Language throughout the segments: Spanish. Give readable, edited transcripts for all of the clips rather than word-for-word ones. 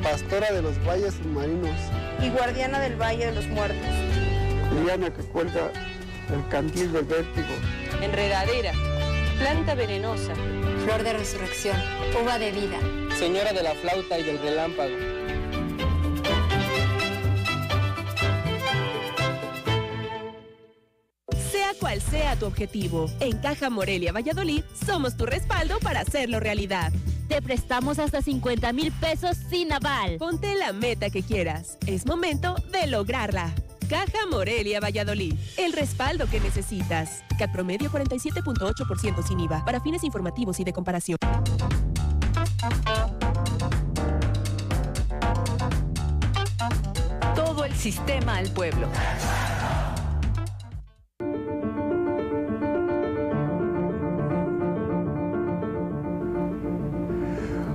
pastora de los valles submarinos y guardiana del Valle de los Muertos. Liana que cuelga el candil del vértigo. Enredadera, planta venenosa. Flor de resurrección, uva de vida. Señora de la flauta y del relámpago. Sea cual sea tu objetivo, en Caja Morelia Valladolid somos tu respaldo para hacerlo realidad. Te prestamos hasta 50,000 pesos sin aval. Ponte la meta que quieras. Es momento de lograrla. Caja Morelia Valladolid. El respaldo que necesitas. CAT promedio 47.8% sin IVA. Para fines informativos y de comparación. Todo el sistema al pueblo.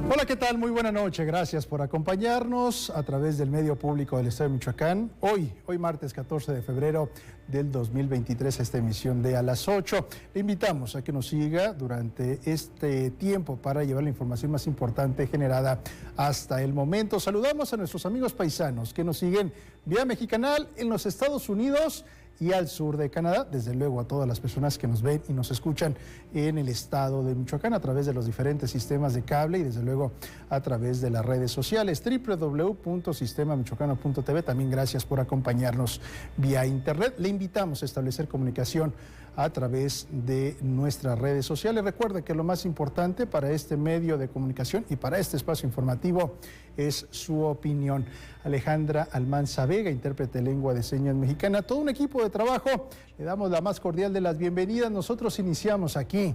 Hola, ¿qué tal? Muy buena noche. Gracias por acompañarnos a través del medio público del Estado de Michoacán. Hoy martes 14 de febrero del 2023, a esta emisión de A las 8. Le invitamos a que nos siga durante este tiempo para llevar la información más importante generada hasta el momento. Saludamos a nuestros amigos paisanos que nos siguen vía Mexicanal en los Estados Unidos y al sur de Canadá, desde luego a todas las personas que nos ven y nos escuchan en el estado de Michoacán a través de los diferentes sistemas de cable y desde luego a través de las redes sociales, www.sistemamichoacano.tv. También gracias por acompañarnos vía internet. Le invitamos a establecer comunicación a través de nuestras redes sociales. Recuerde que lo más importante para este medio de comunicación y para este espacio informativo es su opinión. Alejandra Almanza Vega, intérprete de lengua de señas mexicana, todo un equipo de trabajo, le damos la más cordial de las bienvenidas. Nosotros iniciamos aquí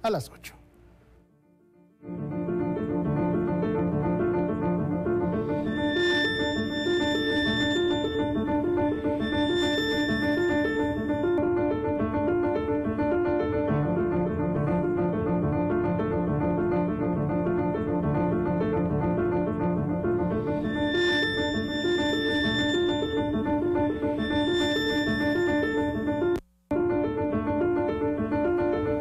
a las 8.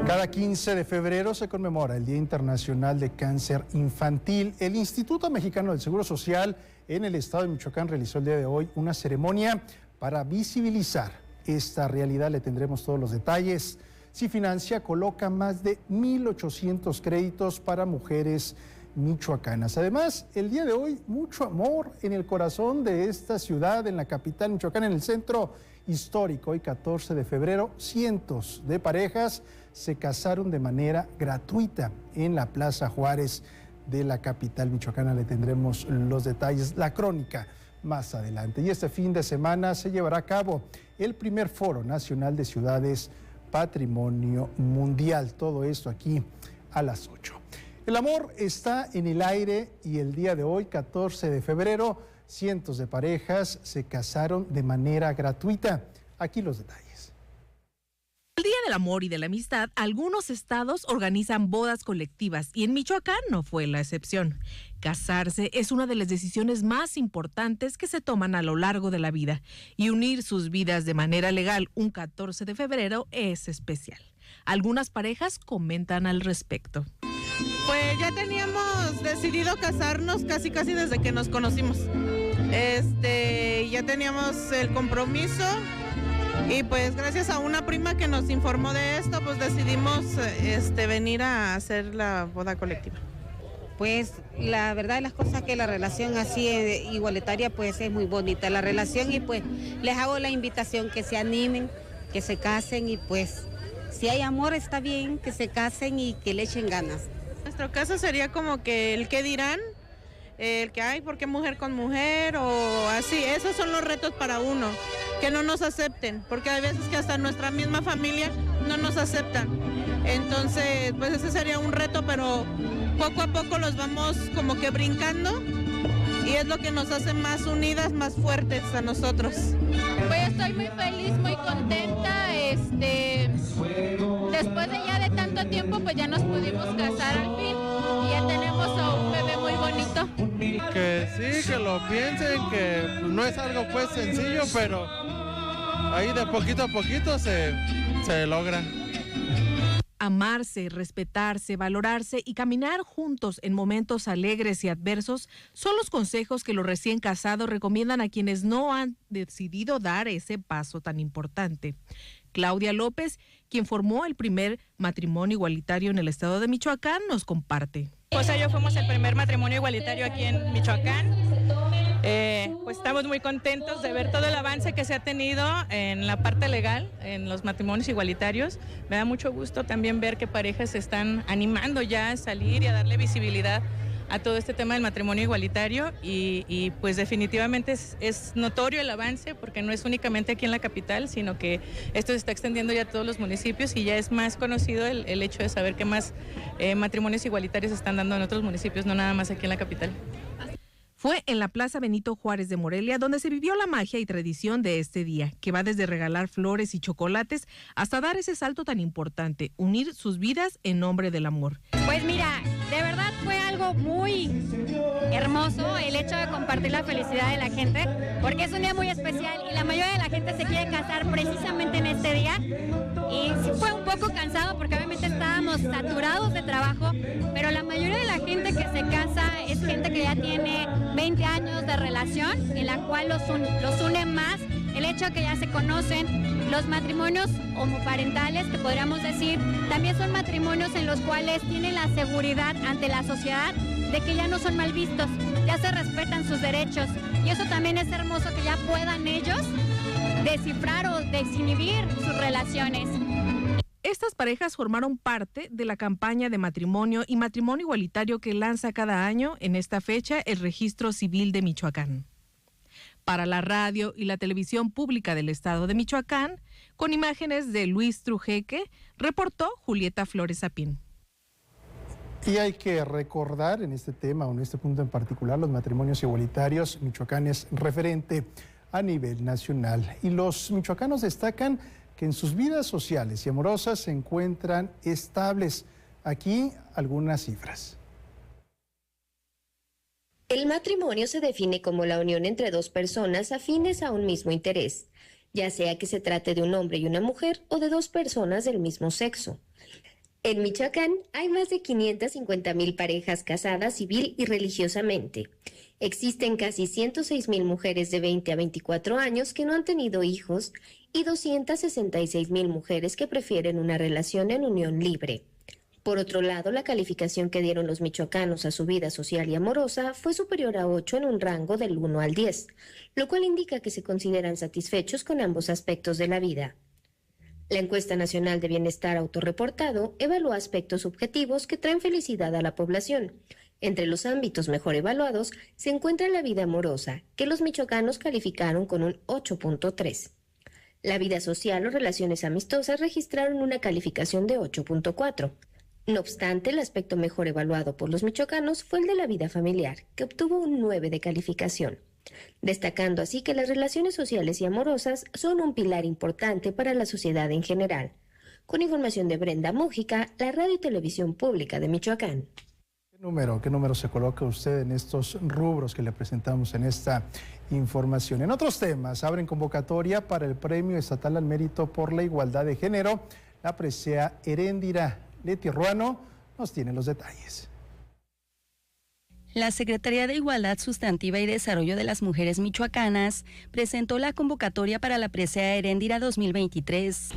Cada 15 de febrero se conmemora el Día Internacional de Cáncer Infantil. El Instituto Mexicano del Seguro Social en el estado de Michoacán realizó el día de hoy una ceremonia para visibilizar esta realidad. Le tendremos todos los detalles. Cifinancia coloca más de 1,800 créditos para mujeres michoacanas. Además, el día de hoy, mucho amor en el corazón de esta ciudad, en la capital Michoacán, en el centro histórico. Hoy, 14 de febrero, cientos de parejas se casaron de manera gratuita en la Plaza Juárez de la capital michoacana. Le tendremos los detalles, la crónica más adelante. Y este fin de semana se llevará a cabo el primer Foro Nacional de Ciudades Patrimonio Mundial. Todo esto aquí a las 8. El amor está en el aire y el día de hoy, 14 de febrero, cientos de parejas se casaron de manera gratuita. Aquí los detalles. El Día del Amor y de la Amistad, algunos estados organizan bodas colectivas y en Michoacán no fue la excepción. Casarse es una de las decisiones más importantes que se toman a lo largo de la vida y unir sus vidas de manera legal un 14 de febrero es especial. Algunas parejas comentan al respecto. Pues ya teníamos decidido casarnos casi desde que nos conocimos. Ya teníamos el compromiso. Y pues gracias a una prima que nos informó de esto, pues decidimos venir a hacer la boda colectiva. Pues la verdad de las cosas que la relación así igualitaria pues es muy bonita la relación y pues les hago la invitación que se animen, que se casen y pues si hay amor está bien, que se casen y que le echen ganas. En nuestro caso sería como que el qué dirán, el que hay, ¿por qué mujer con mujer? O así, esos son los retos para uno. Que no nos acepten, porque hay veces que hasta nuestra misma familia no nos aceptan. Entonces, pues ese sería un reto, pero poco a poco los vamos como que brincando y es lo que nos hace más unidas, más fuertes a nosotros. Pues estoy muy feliz, muy contenta. Después de ya de tanto tiempo, pues ya nos pudimos casar al fin y ya tenemos a un bebé muy bonito. Que sí, que lo piensen, que no es algo pues sencillo, pero ahí de poquito a poquito se logra. Amarse, respetarse, valorarse y caminar juntos en momentos alegres y adversos son los consejos que los recién casados recomiendan a quienes no han decidido dar ese paso tan importante. Claudia López, quien formó el primer matrimonio igualitario en el estado de Michoacán, nos comparte. José y yo fuimos el primer matrimonio igualitario aquí en Michoacán. Pues estamos muy contentos de ver todo el avance que se ha tenido en la parte legal, en los matrimonios igualitarios. Me da mucho gusto también ver que parejas se están animando ya a salir y a darle visibilidad a todo este tema del matrimonio igualitario y pues definitivamente es notorio el avance porque no es únicamente aquí en la capital, sino que esto se está extendiendo ya a todos los municipios y ya es más conocido el hecho de saber que más matrimonios igualitarios se están dando en otros municipios, no nada más aquí en la capital. Fue en la Plaza Benito Juárez de Morelia donde se vivió la magia y tradición de este día, que va desde regalar flores y chocolates hasta dar ese salto tan importante, unir sus vidas en nombre del amor. Pues mira, de verdad fue algo muy hermoso el hecho de compartir la felicidad de la gente, porque es un día muy especial y la mayoría de la gente se quiere casar precisamente en este día. Y sí fue un poco cansado porque obviamente estábamos saturados de trabajo, pero la mayoría de la gente que se casa es gente que ya tiene 20 años de relación, en la cual los une más el hecho de que ya se conocen. Los matrimonios homoparentales, que podríamos decir, también son matrimonios en los cuales tienen la seguridad ante la sociedad de que ya no son mal vistos, ya se respetan sus derechos. Y eso también es hermoso, que ya puedan ellos descifrar o desinhibir sus relaciones. Estas parejas formaron parte de la campaña de matrimonio y matrimonio igualitario que lanza cada año en esta fecha el Registro Civil de Michoacán. Para la radio y la televisión pública del estado de Michoacán, con imágenes de Luis Trujeque, reportó Julieta Flores Sapín. Y hay que recordar en este tema o en este punto en particular los matrimonios igualitarios. Michoacán es referente a nivel nacional y los michoacanos destacan que en sus vidas sociales y amorosas se encuentran estables. Aquí algunas cifras. El matrimonio se define como la unión entre dos personas afines a un mismo interés, ya sea que se trate de un hombre y una mujer o de dos personas del mismo sexo. En Michoacán hay más de 550,000 parejas casadas civil y religiosamente. Existen casi 106,000 mujeres de 20 a 24 años que no han tenido hijos y 266,000 mujeres que prefieren una relación en unión libre. Por otro lado, la calificación que dieron los michoacanos a su vida social y amorosa fue superior a 8 en un rango del 1 al 10, lo cual indica que se consideran satisfechos con ambos aspectos de la vida. La Encuesta Nacional de Bienestar Autorreportado evaluó aspectos subjetivos que traen felicidad a la población. Entre los ámbitos mejor evaluados se encuentra la vida amorosa, que los michoacanos calificaron con un 8.3. La vida social o relaciones amistosas registraron una calificación de 8.4. No obstante, el aspecto mejor evaluado por los michoacanos fue el de la vida familiar, que obtuvo un 9 de calificación, destacando así que las relaciones sociales y amorosas son un pilar importante para la sociedad en general. Con información de Brenda Mújica, la Radio y Televisión Pública de Michoacán. ¿Qué número se coloca usted en estos rubros que le presentamos en esta información? En otros temas, abren convocatoria para el Premio Estatal al Mérito por la Igualdad de Género. La presea Heréndira. Leti Ruano nos tiene los detalles. La Secretaría de Igualdad Sustantiva y Desarrollo de las Mujeres Michoacanas presentó la convocatoria para la presea Heréndira 2023.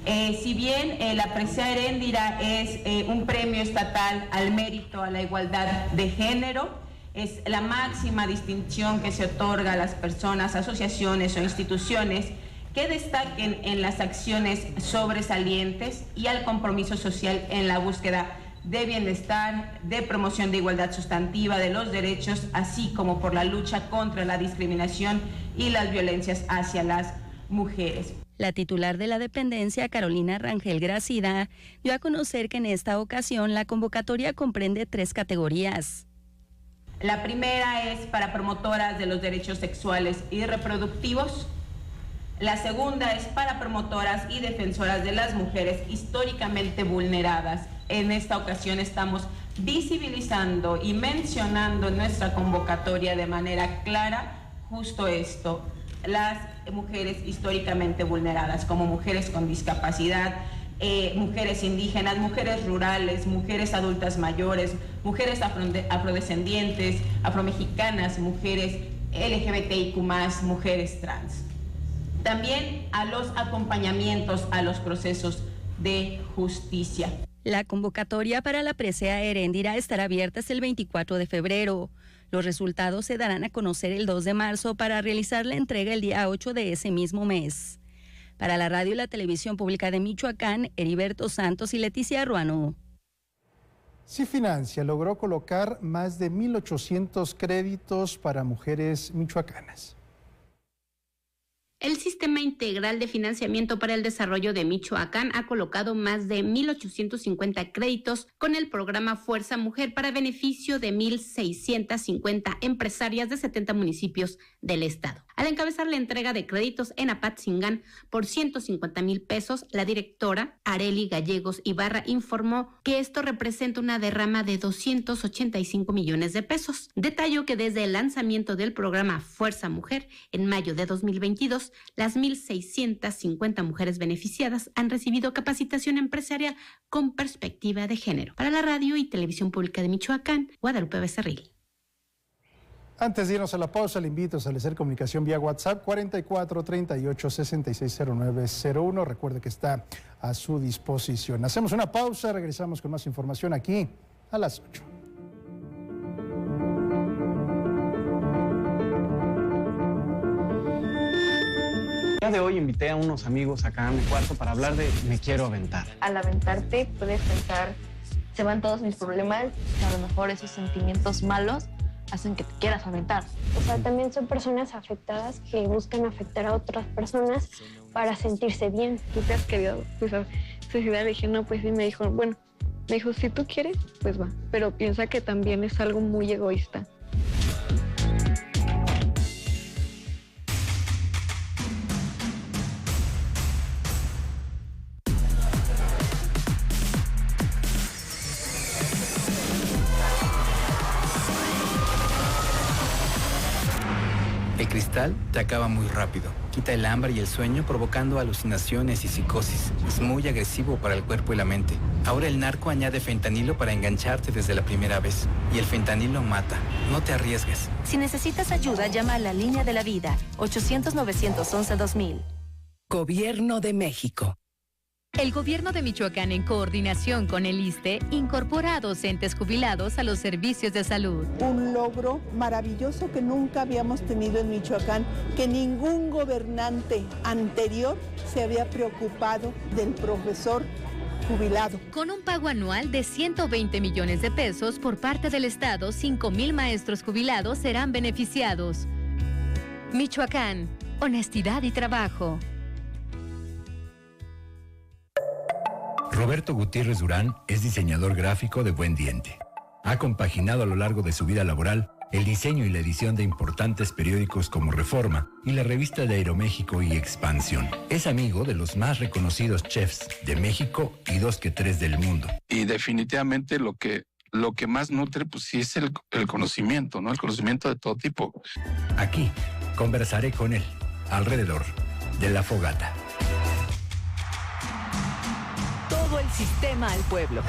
Si bien la presea Heréndira es un premio estatal al mérito a la igualdad de género, es la máxima distinción que se otorga a las personas, asociaciones o instituciones que destaquen en las acciones sobresalientes y al compromiso social en la búsqueda de bienestar, de promoción de igualdad sustantiva de los derechos, así como por la lucha contra la discriminación y las violencias hacia las mujeres. La titular de la dependencia, Carolina Rangel Gracida, dio a conocer que en esta ocasión la convocatoria comprende 3 categorías. La primera es para promotoras de los derechos sexuales y reproductivos. La segunda es para promotoras y defensoras de las mujeres históricamente vulneradas. En esta ocasión estamos visibilizando y mencionando en nuestra convocatoria de manera clara justo esto, las mujeres históricamente vulneradas, como mujeres con discapacidad, mujeres indígenas, mujeres rurales, mujeres adultas mayores, mujeres afrodescendientes, afromexicanas, mujeres LGBTIQ+, mujeres trans. También a los acompañamientos a los procesos de justicia. La convocatoria para la presea Heréndira estará abierta hasta el 24 de febrero. Los resultados se darán a conocer el 2 de marzo para realizar la entrega el día 8 de ese mismo mes. Para la radio y la televisión pública de Michoacán, Heriberto Santos y Leticia Ruano. Cifinancia logró colocar más de 1,800 créditos para mujeres michoacanas. El Sistema Integral de Financiamiento para el Desarrollo de Michoacán ha colocado más de 1,850 créditos con el programa Fuerza Mujer para beneficio de 1,650 empresarias de 70 municipios del estado. Al encabezar la entrega de créditos en Apatzingán por 150,000 pesos, la directora Areli Gallegos Ibarra informó que esto representa una derrama de 285 millones de pesos. Detalló que desde el lanzamiento del programa Fuerza Mujer en mayo de 2022, las 1,650 mujeres beneficiadas han recibido capacitación empresarial con perspectiva de género. Para la radio y televisión pública de Michoacán, Guadalupe Becerril. Antes de irnos a la pausa, le invito a establecer comunicación vía WhatsApp 44 38 66 09 01. Recuerde que está a su disposición. Hacemos una pausa, regresamos con más información aquí a las 8. El día de hoy invité a unos amigos acá a mi cuarto para hablar de me quiero aventar. Al aventarte puedes pensar, se van todos mis problemas, a lo mejor esos sentimientos malos hacen que te quieras aventar. O sea, también son personas afectadas que buscan afectar a otras personas para sentirse bien. ¿Tú te has querido suicidar? Le dije, no, pues sí, me dijo, bueno, me dijo, si tú quieres, pues va, pero piensa que también es algo muy egoísta. El cristal te acaba muy rápido. Quita el hambre y el sueño provocando alucinaciones y psicosis. Es muy agresivo para el cuerpo y la mente. Ahora el narco añade fentanilo para engancharte desde la primera vez. Y el fentanilo mata. No te arriesgues. Si necesitas ayuda, llama a la Línea de la Vida, 800-911-2000. Gobierno de México. El gobierno de Michoacán, en coordinación con el ISSSTE, incorpora a docentes jubilados a los servicios de salud. Un logro maravilloso que nunca habíamos tenido en Michoacán, que ningún gobernante anterior se había preocupado del profesor jubilado. Con un pago anual de 120 millones de pesos por parte del Estado, 5,000 maestros jubilados serán beneficiados. Michoacán, honestidad y trabajo. Roberto Gutiérrez Durán es diseñador gráfico de Buen Diente. Ha compaginado a lo largo de su vida laboral el diseño y la edición de importantes periódicos como Reforma y la revista de Aeroméxico y Expansión. Es amigo de los más reconocidos chefs de México y 2 que 3 del mundo. Y definitivamente lo que más nutre, pues sí es el conocimiento, ¿no? El conocimiento de todo tipo. Aquí conversaré con él alrededor de la fogata. Todo el sistema al pueblo.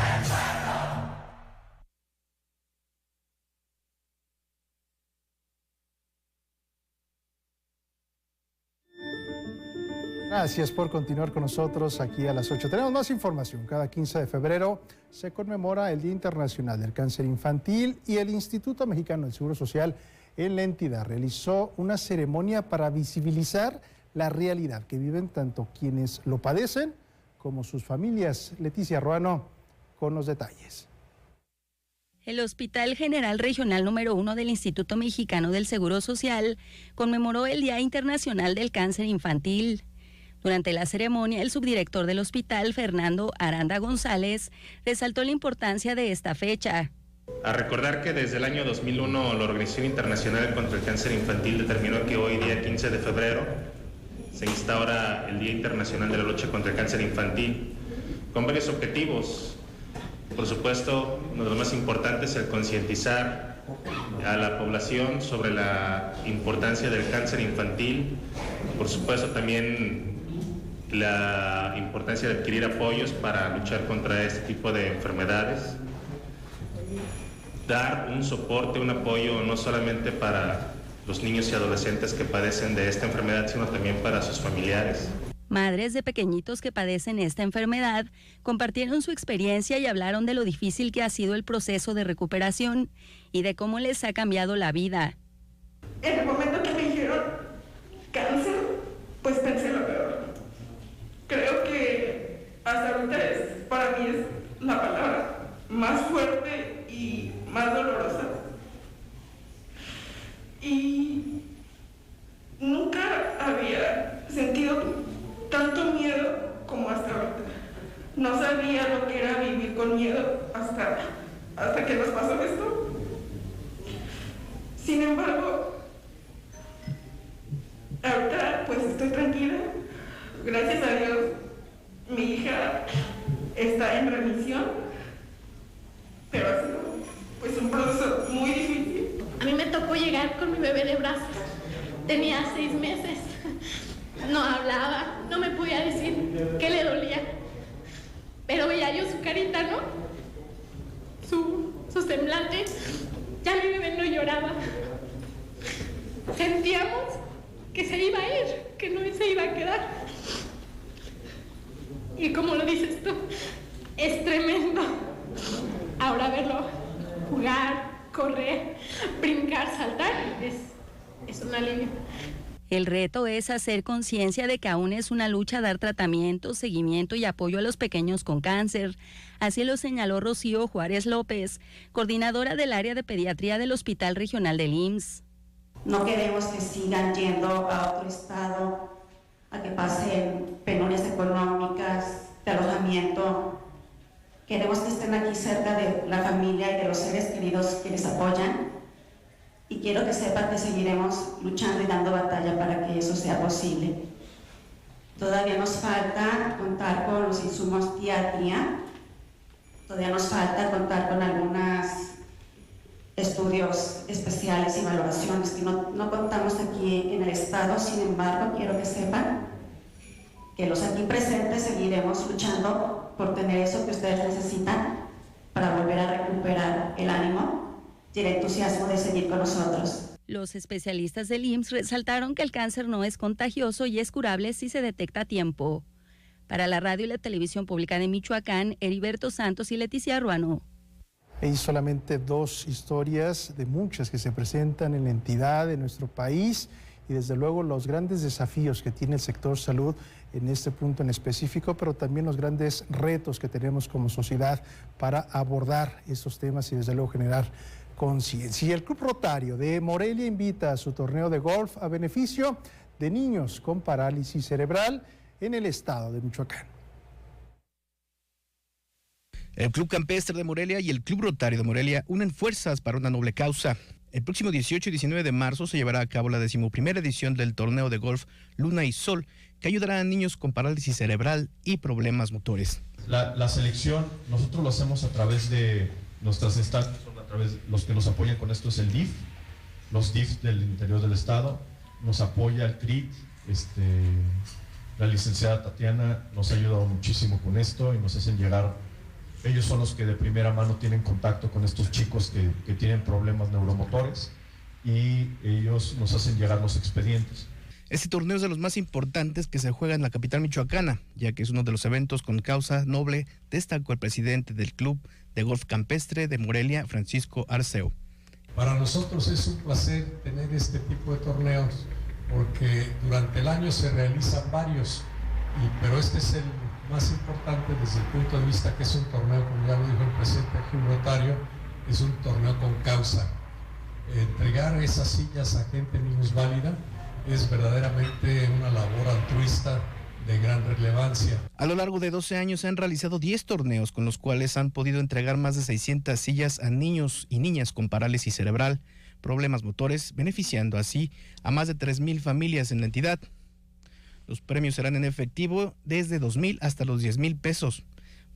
Gracias por continuar con nosotros aquí a las 8. Tenemos más información. Cada 15 de febrero se conmemora el Día Internacional del Cáncer Infantil y el Instituto Mexicano del Seguro Social en la entidad realizó una ceremonia para visibilizar la realidad que viven tanto quienes lo padecen como sus familias. Leticia Ruano con los detalles. El Hospital General Regional número 1 del Instituto Mexicano del Seguro Social conmemoró el Día Internacional del Cáncer Infantil. Durante la ceremonia, el subdirector del hospital, Fernando Aranda González, resaltó la importancia de esta fecha. A recordar que desde el año 2001 la Organización Internacional contra el Cáncer Infantil determinó que hoy, día 15 de febrero, se instaura el Día Internacional de la Lucha contra el Cáncer Infantil, con varios objetivos. Por supuesto, uno de los más importantes es el concientizar a la población sobre la importancia del cáncer infantil. Por supuesto, también la importancia de adquirir apoyos para luchar contra este tipo de enfermedades, dar un soporte, un apoyo no solamente para los niños y adolescentes que padecen de esta enfermedad, sino también para sus familiares. Madres de pequeñitos que padecen esta enfermedad compartieron su experiencia y hablaron de lo difícil que ha sido el proceso de recuperación y de cómo les ha cambiado la vida. En el momento que me dijeron cáncer, pues pensé lo peor. Creo que hasta ahorita para mí es la palabra más fuerte y más dolorosa. Y nunca había sentido tanto miedo como hasta ahorita. No sabía lo que era vivir con miedo hasta que nos pasó esto. Sin embargo, ahorita pues estoy tranquila. Gracias a Dios, mi hija está en remisión, pero ha sido pues un proceso muy difícil. A mí me tocó llegar con mi bebé de brazos. Tenía 6 meses. No hablaba, no me podía decir qué le dolía. Pero veía yo su carita, ¿no? Su semblante. Ya mi bebé no lloraba. Sentíamos que se iba a ir, que no se iba a quedar. Y como lo dices tú, es tremendo. Ahora verlo jugar, correr, brincar, saltar, es un alivio. El reto es hacer conciencia de que aún es una lucha dar tratamiento, seguimiento y apoyo a los pequeños con cáncer. Así lo señaló Rocío Juárez López, coordinadora del área de pediatría del Hospital Regional del IMSS. No queremos que sigan yendo a otro estado, a que pasen penurias económicas, de alojamiento. Queremos que estén aquí cerca de la familia y de los seres queridos que les apoyan. Y quiero que sepan que seguiremos luchando y dando batalla para que eso sea posible. Todavía nos falta contar con los insumos día a día. Todavía nos falta contar con algunos estudios especiales y valoraciones que no contamos aquí en el estado. Sin embargo, quiero que sepan que los aquí presentes seguiremos luchando por tener eso que ustedes necesitan para volver a recuperar el ánimo y el entusiasmo de seguir con nosotros. Los especialistas del IMSS resaltaron que el cáncer no es contagioso y es curable si se detecta a tiempo. Para la radio y la televisión pública de Michoacán, Heriberto Santos y Leticia Ruano. Hay solamente 2 historias de muchas que se presentan en la entidad, en nuestro país, y desde luego los grandes desafíos que tiene el sector salud en este punto en específico, pero también los grandes retos que tenemos como sociedad para abordar estos temas y desde luego generar conciencia. Y el Club Rotario de Morelia invita a su torneo de golf a beneficio de niños con parálisis cerebral en el estado de Michoacán. El Club Campestre de Morelia y el Club Rotario de Morelia unen fuerzas para una noble causa. El próximo 18 y 19 de marzo se llevará a cabo la 11ª edición del torneo de golf Luna y Sol, que ayudará a niños con parálisis cerebral y problemas motores. La selección, nosotros lo hacemos a través de nuestras instancias, a través de los que nos apoyan con esto es el DIF, los DIF del interior del estado, nos apoya el CRIT, la licenciada Tatiana nos ha ayudado muchísimo con esto y nos hacen llegar. Ellos son los que de primera mano tienen contacto con estos chicos que tienen problemas neuromotores y ellos nos hacen llegar los expedientes. Este torneo es de los más importantes que se juega en la capital michoacana, ya que es uno de los eventos con causa noble, destacó el presidente del Club de Golf Campestre de Morelia, Francisco Arceo. Para nosotros es un placer tener este tipo de torneos, porque durante el año se realizan varios, pero este es el más importante desde el punto de vista que es un torneo, como ya lo dijo el presidente del Club Rotario, es un torneo con causa. Entregar esas sillas a gente minusválida es verdaderamente una labor altruista de gran relevancia. A lo largo de 12 años se han realizado 10 torneos con los cuales han podido entregar más de 600 sillas a niños y niñas con parálisis cerebral, problemas motores, beneficiando así a más de 3,000 familias en la entidad. Los premios serán en efectivo desde 2,000 hasta los 10,000 pesos.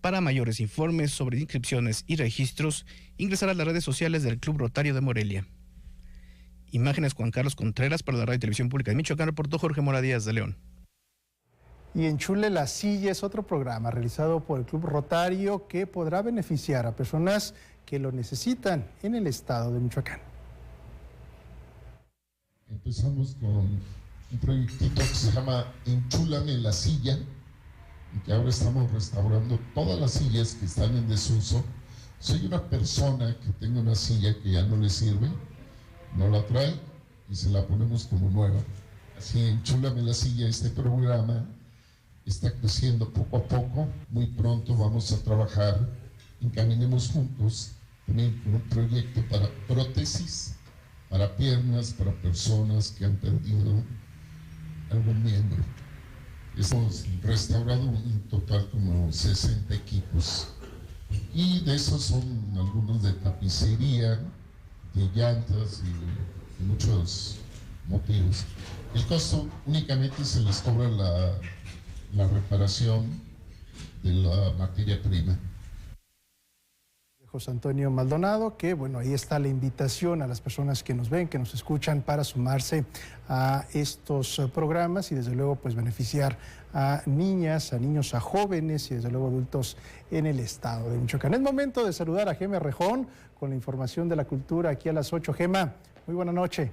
Para mayores informes sobre inscripciones y registros, ingresar a las redes sociales del Club Rotario de Morelia. Imágenes Juan Carlos Contreras para la Radio y Televisión Pública de Michoacán, reportó Jorge Mora Díaz de León. Y Enchule la Silla es otro programa realizado por el Club Rotario que podrá beneficiar a personas que lo necesitan en el estado de Michoacán. Empezamos con un proyectito que se llama Enchúlame la Silla, y que ahora estamos restaurando todas las sillas que están en desuso. Soy una persona que tenga una silla que ya no le sirve, no la trae y se la ponemos como nueva. Así, Enchúlame la Silla, este programa está creciendo poco a poco. Muy pronto vamos a trabajar en Caminemos Juntos, también con un proyecto para prótesis, para piernas, para personas que han perdido algún miembro. Hemos restaurado un total como 60 equipos. Y de esos son algunos de tapicería, de llantas y muchos motivos. El costo únicamente se les cobra la reparación de la materia prima. José Antonio Maldonado, que bueno, ahí está la invitación a las personas que nos ven, que nos escuchan para sumarse a estos programas y desde luego pues beneficiar a niñas, a niños, a jóvenes y desde luego adultos en el estado de Michoacán. Es momento de saludar a Gema Rejón con la información de la cultura aquí a las 8. Gema, muy buena noche.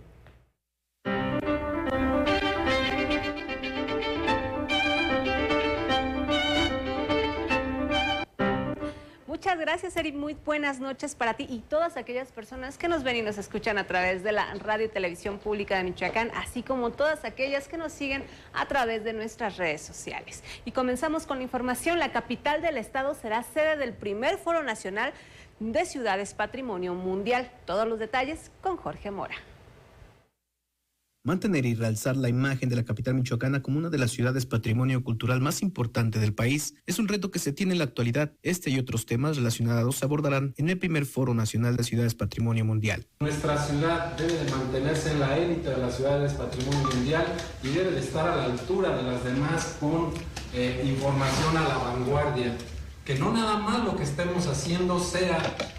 Muchas gracias, Eri. Muy buenas noches para ti y todas aquellas personas que nos ven y nos escuchan a través de la radio y televisión pública de Michoacán, así como todas aquellas que nos siguen a través de nuestras redes sociales. Y comenzamos con la información. La capital del estado será sede del primer Foro Nacional de Ciudades Patrimonio Mundial. Todos los detalles con Jorge Mora. Mantener y realzar la imagen de la capital michoacana como una de las ciudades patrimonio cultural más importante del país es un reto que se tiene en la actualidad. Este y otros temas relacionados se abordarán en el primer Foro Nacional de Ciudades Patrimonio Mundial. Nuestra ciudad debe de mantenerse en la élite de las ciudades Patrimonio Mundial y debe de estar a la altura de las demás con información a la vanguardia. Que no nada más lo que estemos haciendo sea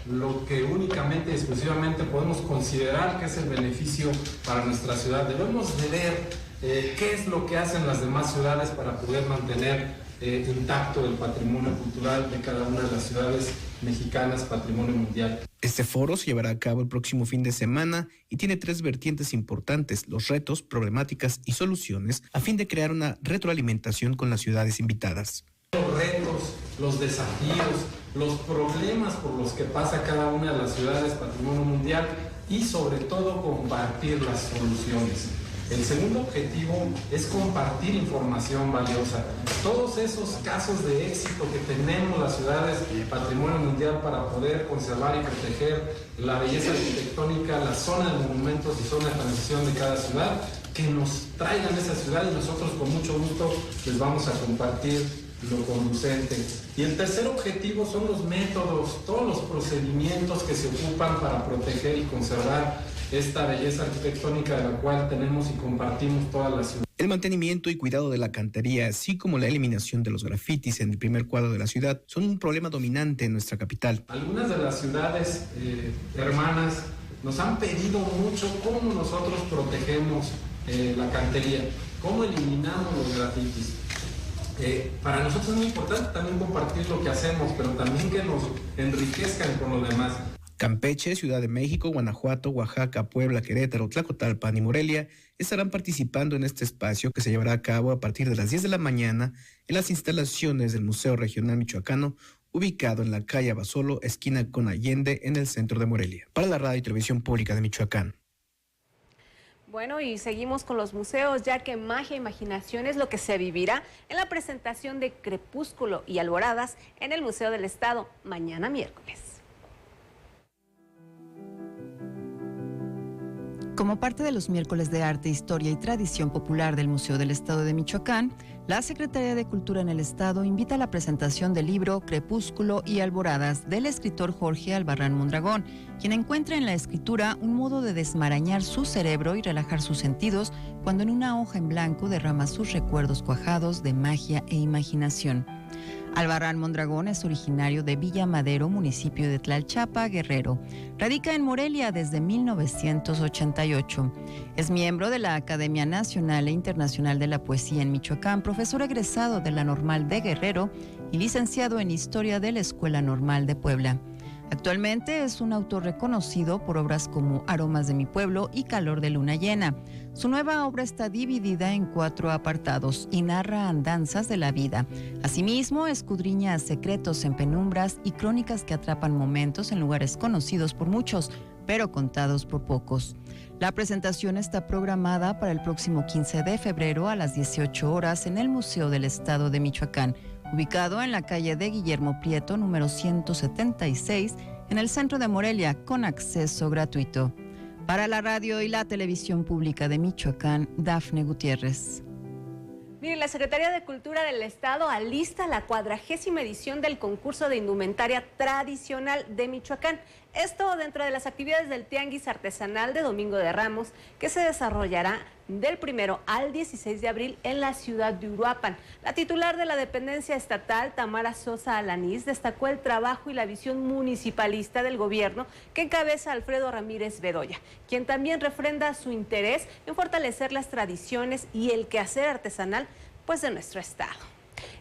lo que únicamente y exclusivamente podemos considerar que es el beneficio para nuestra ciudad. Debemos de ver qué es lo que hacen las demás ciudades para poder mantener intacto el patrimonio cultural de cada una de las ciudades mexicanas Patrimonio Mundial. Este foro se llevará a cabo el próximo fin de semana y tiene 3 vertientes importantes: los retos, problemáticas y soluciones, a fin de crear una retroalimentación con las ciudades invitadas. Los retos, los desafíos, los problemas por los que pasa cada una de las ciudades Patrimonio Mundial y sobre todo compartir las soluciones. El segundo objetivo es compartir información valiosa. Todos esos casos de éxito que tenemos las ciudades Patrimonio Mundial para poder conservar y proteger la belleza arquitectónica, la zona de monumentos y zona de transición de cada ciudad, que nos traigan esa ciudad y nosotros con mucho gusto les vamos a compartir lo conducente. Y el tercer objetivo son los métodos, todos los procedimientos que se ocupan para proteger y conservar esta belleza arquitectónica de la cual tenemos y compartimos toda la ciudad. El mantenimiento y cuidado de la cantería, así como la eliminación de los grafitis en el primer cuadro de la ciudad, son un problema dominante en nuestra capital. Algunas de las ciudades hermanas nos han pedido mucho cómo nosotros protegemos la cantería, cómo eliminamos los grafitis. Para nosotros es muy importante también compartir lo que hacemos, pero también que nos enriquezcan con los demás. Campeche, Ciudad de México, Guanajuato, Oaxaca, Puebla, Querétaro, Tlacotalpan y Morelia estarán participando en este espacio que se llevará a cabo a partir de las 10 de la mañana en las instalaciones del Museo Regional Michoacano, ubicado en la calle Abasolo, esquina con Allende, en el centro de Morelia. Para la Radio y Televisión Pública de Michoacán. Bueno, y seguimos con los museos, ya que magia e imaginación es lo que se vivirá en la presentación de Crepúsculo y Alboradas en el Museo del Estado, mañana miércoles. Como parte de los miércoles de Arte, Historia y Tradición Popular del Museo del Estado de Michoacán, la Secretaría de Cultura en el Estado invita a la presentación del libro Crepúsculo y Alboradas del escritor Jorge Albarrán Mondragón, quien encuentra en la escritura un modo de desmarañar su cerebro y relajar sus sentidos cuando en una hoja en blanco derrama sus recuerdos cuajados de magia e imaginación. Albarrán Mondragón es originario de Villa Madero, municipio de Tlalchapa, Guerrero. Radica en Morelia desde 1988. Es miembro de la Academia Nacional e Internacional de la Poesía en Michoacán, profesor egresado de la Normal de Guerrero y licenciado en Historia de la Escuela Normal de Puebla. Actualmente es un autor reconocido por obras como Aromas de mi pueblo y Calor de luna llena. Su nueva obra está dividida en 4 apartados y narra andanzas de la vida. Asimismo, escudriña secretos en penumbras y crónicas que atrapan momentos en lugares conocidos por muchos, pero contados por pocos. La presentación está programada para el próximo 15 de febrero a las 18 horas en el Museo del Estado de Michoacán, ubicado en la calle de Guillermo Prieto, número 176, en el centro de Morelia, con acceso gratuito. Para la radio y la televisión pública de Michoacán, Dafne Gutiérrez. Mire, la Secretaría de Cultura del Estado alista la 40ª edición del concurso de indumentaria tradicional de Michoacán. Esto dentro de las actividades del Tianguis Artesanal de Domingo de Ramos, que se desarrollará del 1 al 16 de abril en la ciudad de Uruapan. La titular de la dependencia estatal, Tamara Sosa Alanís, destacó el trabajo y la visión municipalista del gobierno que encabeza Alfredo Ramírez Bedoya, quien también refrenda su interés en fortalecer las tradiciones y el quehacer artesanal pues de nuestro estado.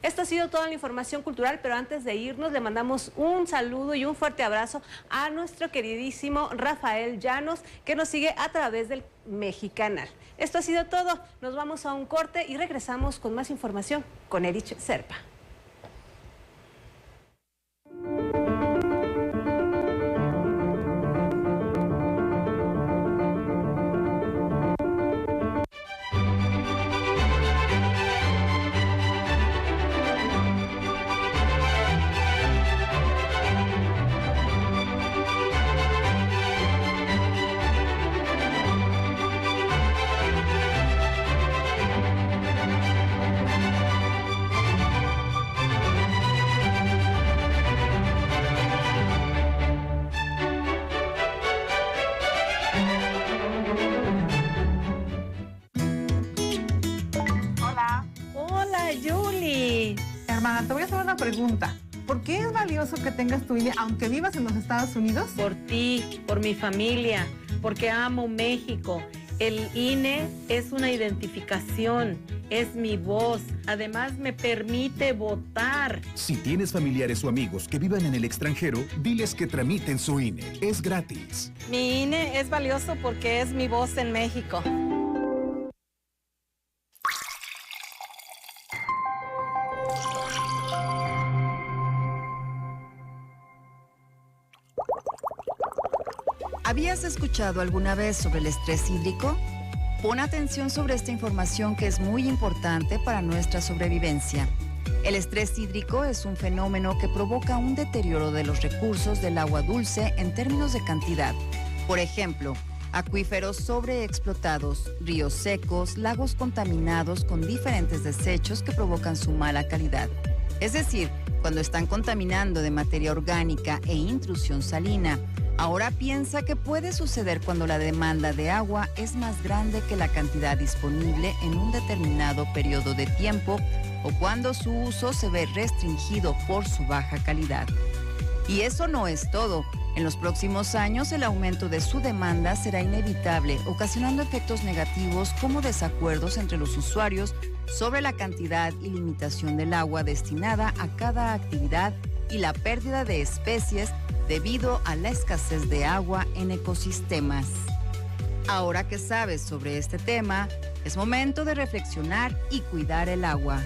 Esto ha sido toda la información cultural, pero antes de irnos le mandamos un saludo y un fuerte abrazo a nuestro queridísimo Rafael Llanos, que nos sigue a través del Mexicanal. Esto ha sido todo, nos vamos a un corte y regresamos con más información con Erich Serpa. Te voy a hacer una pregunta. ¿Por qué es valioso que tengas tu INE aunque vivas en los Estados Unidos? Por ti, por mi familia, porque amo México. El INE es una identificación, es mi voz. Además, me permite votar. Si tienes familiares o amigos que vivan en el extranjero, diles que tramiten su INE. Es gratis. Mi INE es valioso porque es mi voz en México. ¿Habías escuchado alguna vez sobre el estrés hídrico? Pon atención sobre esta información que es muy importante para nuestra sobrevivencia. El estrés hídrico es un fenómeno que provoca un deterioro de los recursos del agua dulce en términos de cantidad. Por ejemplo, acuíferos sobreexplotados, ríos secos, lagos contaminados con diferentes desechos que provocan su mala calidad. Es decir, cuando están contaminando de materia orgánica e intrusión salina. Ahora piensa qué puede suceder cuando la demanda de agua es más grande que la cantidad disponible en un determinado periodo de tiempo o cuando su uso se ve restringido por su baja calidad. Y eso no es todo. En los próximos años el aumento de su demanda será inevitable, ocasionando efectos negativos como desacuerdos entre los usuarios sobre la cantidad y limitación del agua destinada a cada actividad y la pérdida de especies debido a la escasez de agua en ecosistemas. Ahora que sabes sobre este tema, es momento de reflexionar y cuidar el agua.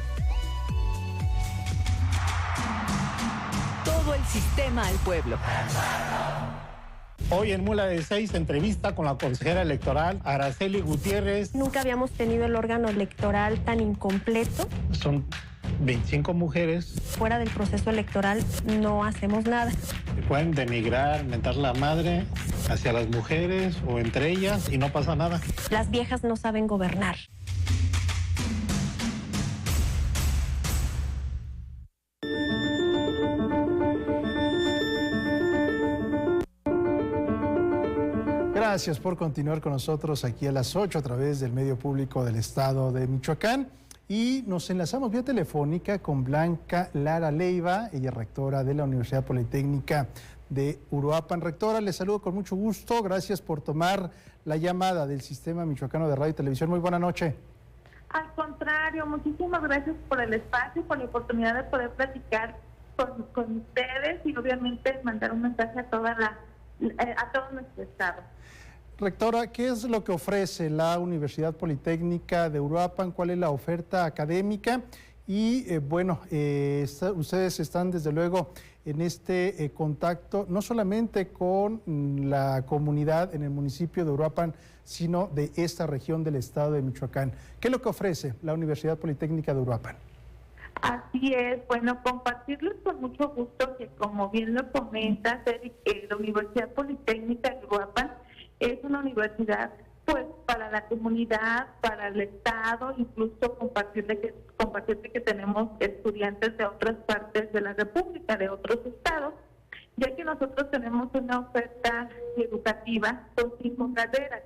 Todo el sistema al pueblo. Hoy en Mula de 6, entrevista con la consejera electoral Araceli Gutiérrez. Nunca habíamos tenido el órgano electoral tan incompleto. Son 25 mujeres. Fuera del proceso electoral no hacemos nada. Pueden denigrar, mentar la madre hacia las mujeres o entre ellas y no pasa nada. Las viejas no saben gobernar. Gracias por continuar con nosotros aquí a las 8 a través del medio público del Estado de Michoacán. y nos enlazamos vía telefónica con Blanca Lara Leiva, ella es rectora de la Universidad Politécnica de Uruapan. Rectora, les saludo con mucho gusto, gracias por tomar la llamada del Sistema Michoacano de Radio y Televisión. Muy buena noche. Al contrario, muchísimas gracias por el espacio y por la oportunidad de poder platicar con ustedes y obviamente mandar un mensaje a todo nuestro estado. Rectora, ¿qué es lo que ofrece la Universidad Politécnica de Uruapan? ¿Cuál es la oferta académica? Y ustedes están desde luego en este contacto, no solamente con la comunidad en el municipio de Uruapan, sino de esta región del estado de Michoacán. ¿Qué es lo que ofrece la Universidad Politécnica de Uruapan? Así es, bueno, compartirles con mucho gusto que, como bien lo comentas, Eric, la Universidad Politécnica de Uruapan es una universidad pues para la comunidad, para el estado, incluso compartirte que tenemos estudiantes de otras partes de la República, de otros estados, ya que nosotros tenemos una oferta educativa con 5 carreras.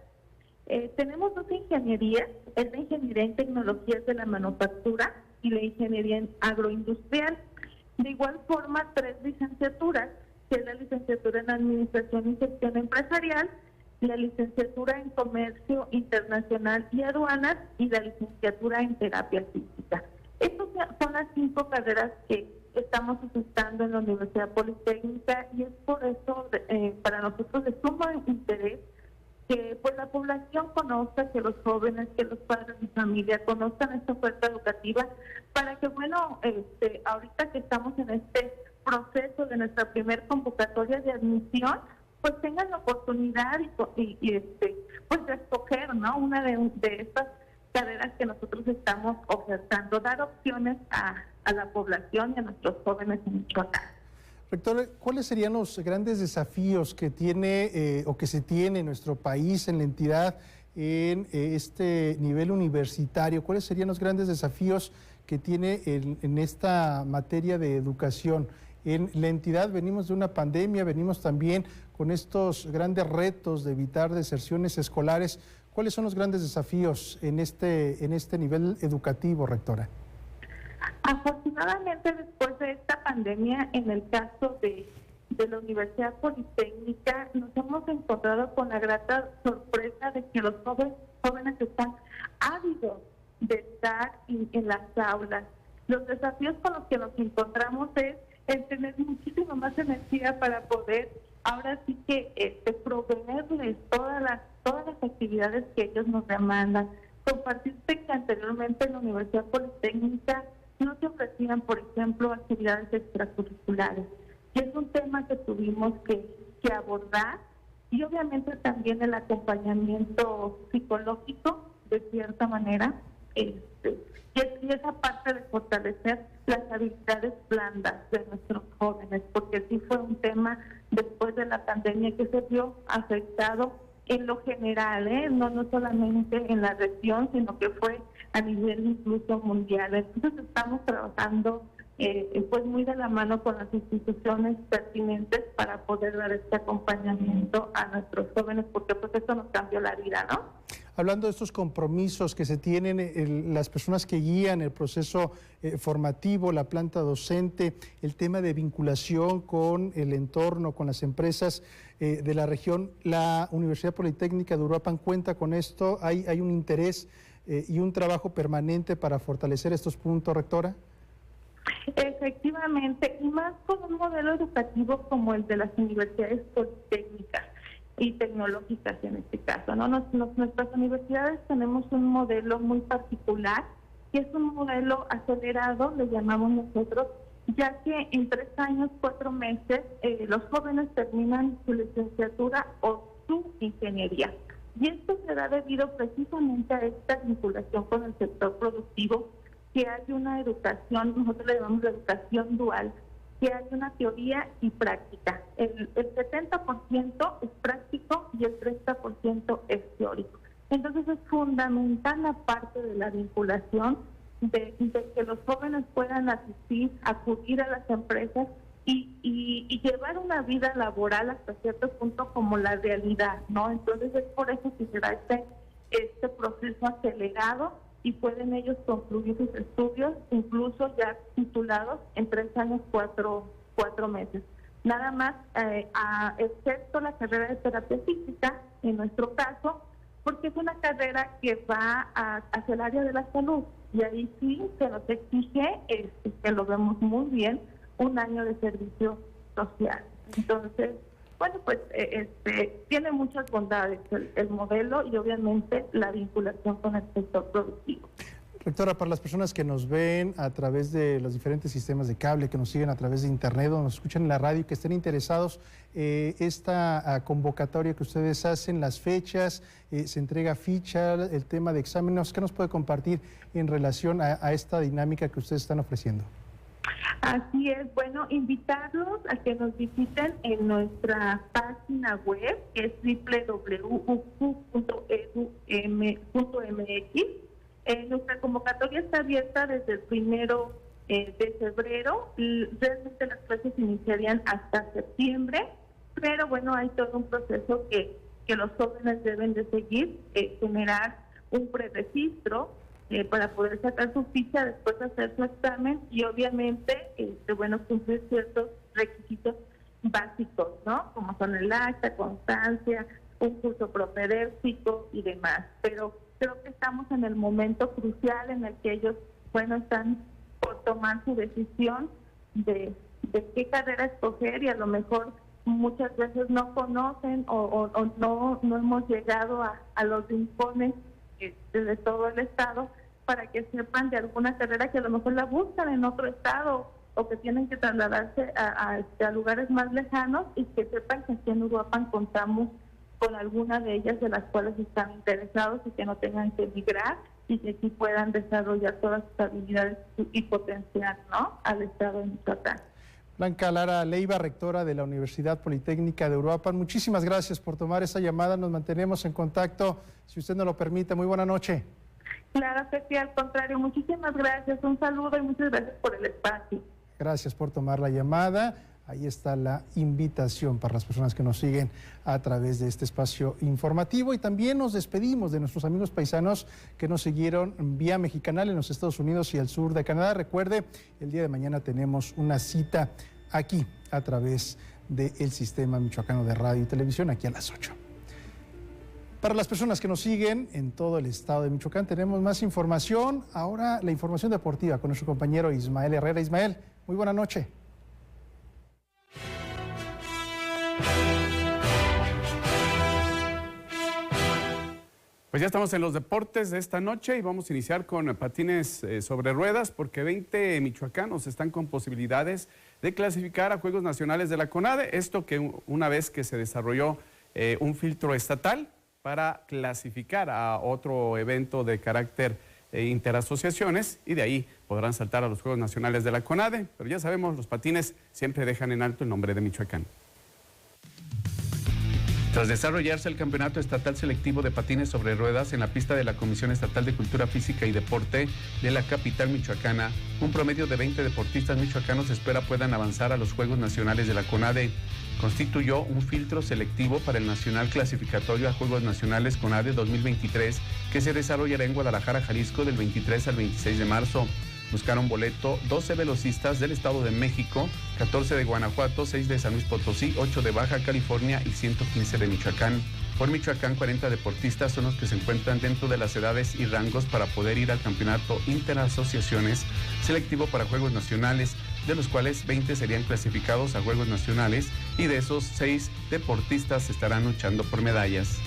Tenemos 2 ingenierías, es la Ingeniería en Tecnologías de la Manufactura y la Ingeniería en Agroindustrial. De igual forma, 3 licenciaturas, que es la licenciatura en Administración y Gestión Empresarial, la licenciatura en Comercio Internacional y Aduanas y la licenciatura en Terapia Física. Estas son las 5 carreras que estamos ofertando en la Universidad Politécnica y es por eso para nosotros de sumo interés que pues la población conozca, que los jóvenes, que los padres de familia conozcan esta oferta educativa para que, ahorita que estamos en este proceso de nuestra primer convocatoria de admisión, pues tengan la oportunidad de escoger, ¿no?, una de estas carreras que nosotros estamos ofertando, dar opciones a la población y a nuestros jóvenes en Michoacán. Rector, ¿cuáles serían los grandes desafíos que tiene o que se tiene en nuestro país, en la entidad, en este nivel universitario? ¿Cuáles serían los grandes desafíos que tiene en esta materia de educación? En la entidad venimos de una pandemia, venimos también con estos grandes retos de evitar deserciones escolares. ¿Cuáles son los grandes desafíos en este nivel educativo, rectora? Afortunadamente, después de esta pandemia, en el caso de la Universidad Politécnica, nos hemos encontrado con la grata sorpresa de que los jóvenes están ávidos de estar en las aulas. Los desafíos con los que nos encontramos es el tener muchísimo más energía para poder ahora sí que proveerles todas las actividades que ellos nos demandan. Compartirte que anteriormente en la Universidad Politécnica no se ofrecían, por ejemplo, actividades extracurriculares. Y es un tema que tuvimos que abordar, y obviamente también el acompañamiento psicológico, de cierta manera, y esa parte de fortalecer las habilidades blandas de nuestros jóvenes, porque sí fue un tema después de la pandemia que se vio afectado en lo general, no solamente en la región, sino que fue a nivel incluso mundial. Entonces estamos trabajando pues muy de la mano con las instituciones pertinentes para poder dar este acompañamiento a nuestros jóvenes, porque pues esto nos cambió la vida, ¿no? Hablando de estos compromisos que se tienen las personas que guían el proceso formativo, la planta docente, el tema de vinculación con el entorno, con las empresas de la región, la Universidad Politécnica de Uruapan cuenta con esto, hay un interés y un trabajo permanente para fortalecer estos puntos, rectora. Efectivamente, y más con un modelo educativo como el de las universidades politécnicas y tecnológicas en este caso, ¿no? Nuestras universidades tenemos un modelo muy particular, que es un modelo acelerado, le llamamos nosotros, ya que en 3 años, 4 meses, los jóvenes terminan su licenciatura o su ingeniería. Y esto se da debido precisamente a esta vinculación con el sector productivo, que hay una educación, nosotros le llamamos educación dual, que hay una teoría y práctica. El 70% es práctico y el 30% es teórico. Entonces es fundamental la parte de la vinculación, de que los jóvenes puedan acudir a las empresas y llevar una vida laboral hasta cierto punto como la realidad, ¿no? Entonces es por eso que se da este proceso acelerado y pueden ellos concluir sus estudios, incluso ya titulados en 3 años, 4 meses. Nada más, excepto la carrera de terapia física, en nuestro caso, porque es una carrera que va hacia el área de la salud, y ahí sí se nos exige, que lo vemos muy bien, 1 año de servicio social. Entonces, bueno, pues tiene muchas bondades el modelo y obviamente la vinculación con el sector productivo. Rectora, para las personas que nos ven a través de los diferentes sistemas de cable, que nos siguen a través de internet o nos escuchan en la radio y que estén interesados, esta convocatoria que ustedes hacen, las fechas, se entrega ficha, el tema de exámenes, ¿qué nos puede compartir en relación a esta dinámica que ustedes están ofreciendo? Así es, bueno, invitarlos a que nos visiten en nuestra página web, que es www.ucu.edu.mx. Nuestra convocatoria está abierta desde el 1 de febrero. Realmente las clases iniciarían hasta septiembre, pero bueno, hay todo un proceso que los jóvenes deben de seguir, generar un preregistro para poder sacar su ficha, después hacer su examen y obviamente, bueno, cumplir ciertos requisitos básicos, ¿no? Como son el acta, constancia, un curso propedéutico y demás. Pero creo que estamos en el momento crucial en el que ellos, bueno, están por tomar su decisión de qué carrera escoger y a lo mejor muchas veces no conocen o no hemos llegado a los rincones de todo el estado para que sepan de alguna carrera que a lo mejor la buscan en otro estado o que tienen que trasladarse a lugares más lejanos y que sepan que aquí en Uruapan contamos con alguna de ellas de las cuales están interesados y que no tengan que emigrar y que aquí puedan desarrollar todas sus habilidades y potencial, ¿no?, al estado de Michoacán. Blanca Lara Leiva, rectora de la Universidad Politécnica de Uruapan, muchísimas gracias por tomar esa llamada, nos mantenemos en contacto, si usted nos lo permite. Muy buena noche. Claro que sí, al contrario, muchísimas gracias, un saludo y muchas gracias por el espacio. Gracias por tomar la llamada. Ahí está la invitación para las personas que nos siguen a través de este espacio informativo y también nos despedimos de nuestros amigos paisanos que nos siguieron vía Mexicanal en los Estados Unidos y el sur de Canadá. Recuerde, el día de mañana tenemos una cita aquí a través del Sistema Michoacano de Radio y Televisión, aquí a las 8. Para las personas que nos siguen en todo el estado de Michoacán tenemos más información. Ahora la información deportiva con nuestro compañero Ismael Herrera. Ismael, muy buena noche. Pues ya estamos en los deportes de esta noche y vamos a iniciar con patines sobre ruedas porque 20 michoacanos están con posibilidades de clasificar a Juegos Nacionales de la CONADE. Esto que una vez que se desarrolló un filtro estatal para clasificar a otro evento de carácter interasociaciones y de ahí podrán saltar a los Juegos Nacionales de la CONADE. Pero ya sabemos, los patines siempre dejan en alto el nombre de Michoacán. Tras desarrollarse el Campeonato Estatal Selectivo de Patines sobre Ruedas en la pista de la Comisión Estatal de Cultura Física y Deporte de la capital michoacana, un promedio de 20 deportistas michoacanos se espera puedan avanzar a los Juegos Nacionales de la CONADE. Constituyó un filtro selectivo para el Nacional Clasificatorio a Juegos Nacionales CONADE 2023 que se desarrollará en Guadalajara, Jalisco del 23 al 26 de marzo. Buscaron boleto 12 velocistas del Estado de México, 14 de Guanajuato, 6 de San Luis Potosí, 8 de Baja California y 115 de Michoacán. Por Michoacán, 40 deportistas son los que se encuentran dentro de las edades y rangos para poder ir al Campeonato Interasociaciones selectivo para Juegos Nacionales, de los cuales 20 serían clasificados a Juegos Nacionales y de esos 6 deportistas estarán luchando por medallas.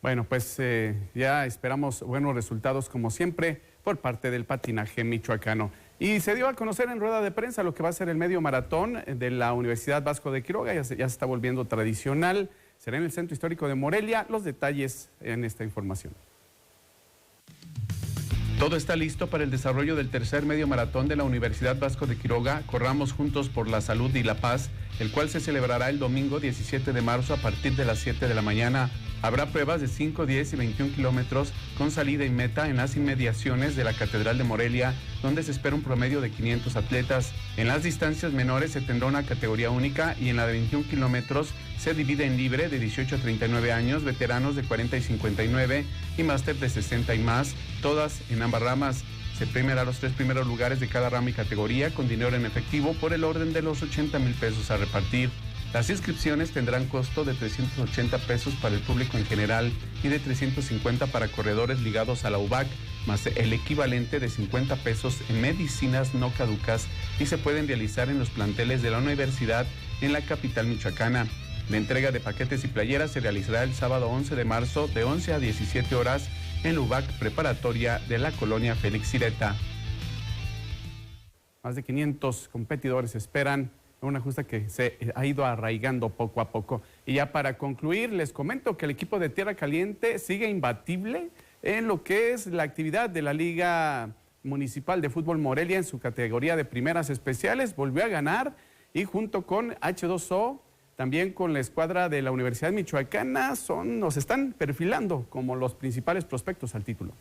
Bueno, pues ya esperamos buenos resultados como siempre por parte del patinaje michoacano. Y se dio a conocer en rueda de prensa lo que va a ser el medio maratón de la Universidad Vasco de Quiroga, ya se está volviendo tradicional, será en el Centro Histórico de Morelia. Los detalles en esta información. Todo está listo para el desarrollo del tercer medio maratón de la Universidad Vasco de Quiroga, Corramos Juntos por la Salud y la Paz, el cual se celebrará el domingo 17 de marzo a partir de las 7 de la mañana. Habrá pruebas de 5, 10 y 21 kilómetros con salida y meta en las inmediaciones de la Catedral de Morelia, donde se espera un promedio de 500 atletas. En las distancias menores se tendrá una categoría única y en la de 21 kilómetros se divide en libre de 18 a 39 años, veteranos de 40 y 59 y máster de 60 y más, todas en ambas ramas. Se premiará los 3 primeros lugares de cada rama y categoría con dinero en efectivo por el orden de los 80,000 pesos a repartir. Las inscripciones tendrán costo de 380 pesos para el público en general y de 350 para corredores ligados a la UBAC, más el equivalente de 50 pesos en medicinas no caducas y se pueden realizar en los planteles de la universidad en la capital michoacana. La entrega de paquetes y playeras se realizará el sábado 11 de marzo de 11 a 17 horas en la UBAC preparatoria de la colonia Félix Ireta. Más de 500 competidores esperan una justa que se ha ido arraigando poco a poco. Y ya para concluir, les comento que el equipo de Tierra Caliente sigue imbatible en lo que es la actividad de la Liga Municipal de Fútbol Morelia en su categoría de primeras especiales. Volvió a ganar y junto con H2O, también con la escuadra de la Universidad Michoacana, nos están perfilando como los principales prospectos al título.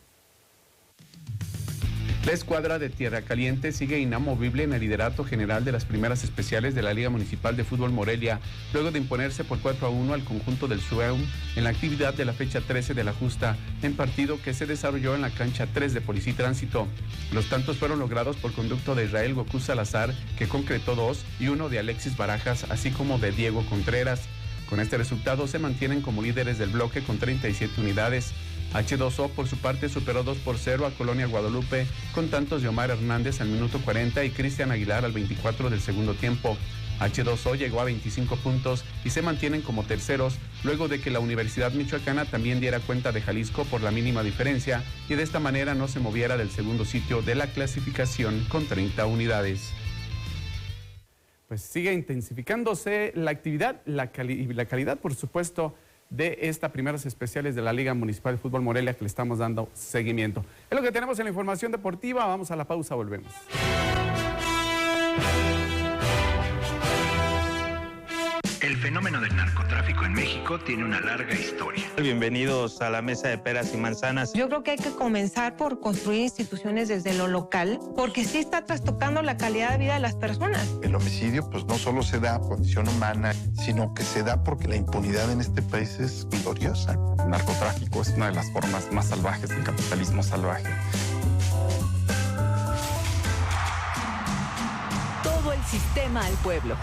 La escuadra de Tierra Caliente sigue inamovible en el liderato general de las primeras especiales de la Liga Municipal de Fútbol Morelia, luego de imponerse por 4-1 al conjunto del SUEUM en la actividad de la fecha 13 de la justa, en partido que se desarrolló en la cancha 3 de Policía y Tránsito. Los tantos fueron logrados por conducto de Israel Goku Salazar, que concretó 2, y uno de Alexis Barajas, así como de Diego Contreras. Con este resultado se mantienen como líderes del bloque con 37 unidades. H2O por su parte superó 2-0 a Colonia Guadalupe con tantos de Omar Hernández al minuto 40 y Cristian Aguilar al 24 del segundo tiempo. H2O llegó a 25 puntos y se mantienen como terceros luego de que la Universidad Michoacana también diera cuenta de Jalisco por la mínima diferencia y de esta manera no se moviera del segundo sitio de la clasificación con 30 unidades. Pues sigue intensificándose la actividad y la calidad, por supuesto, de estas primeras especiales de la Liga Municipal de Fútbol Morelia que le estamos dando seguimiento. Es lo que tenemos en la información deportiva. Vamos a la pausa, volvemos. El fenómeno del narcotráfico en México tiene una larga historia. Bienvenidos a la mesa de peras y manzanas. Yo creo que hay que comenzar por construir instituciones desde lo local, porque sí está trastocando la calidad de vida de las personas. El homicidio pues no solo se da por condición humana, sino que se da porque la impunidad en este país es gloriosa. El narcotráfico es una de las formas más salvajes del capitalismo salvaje. Todo el sistema al pueblo.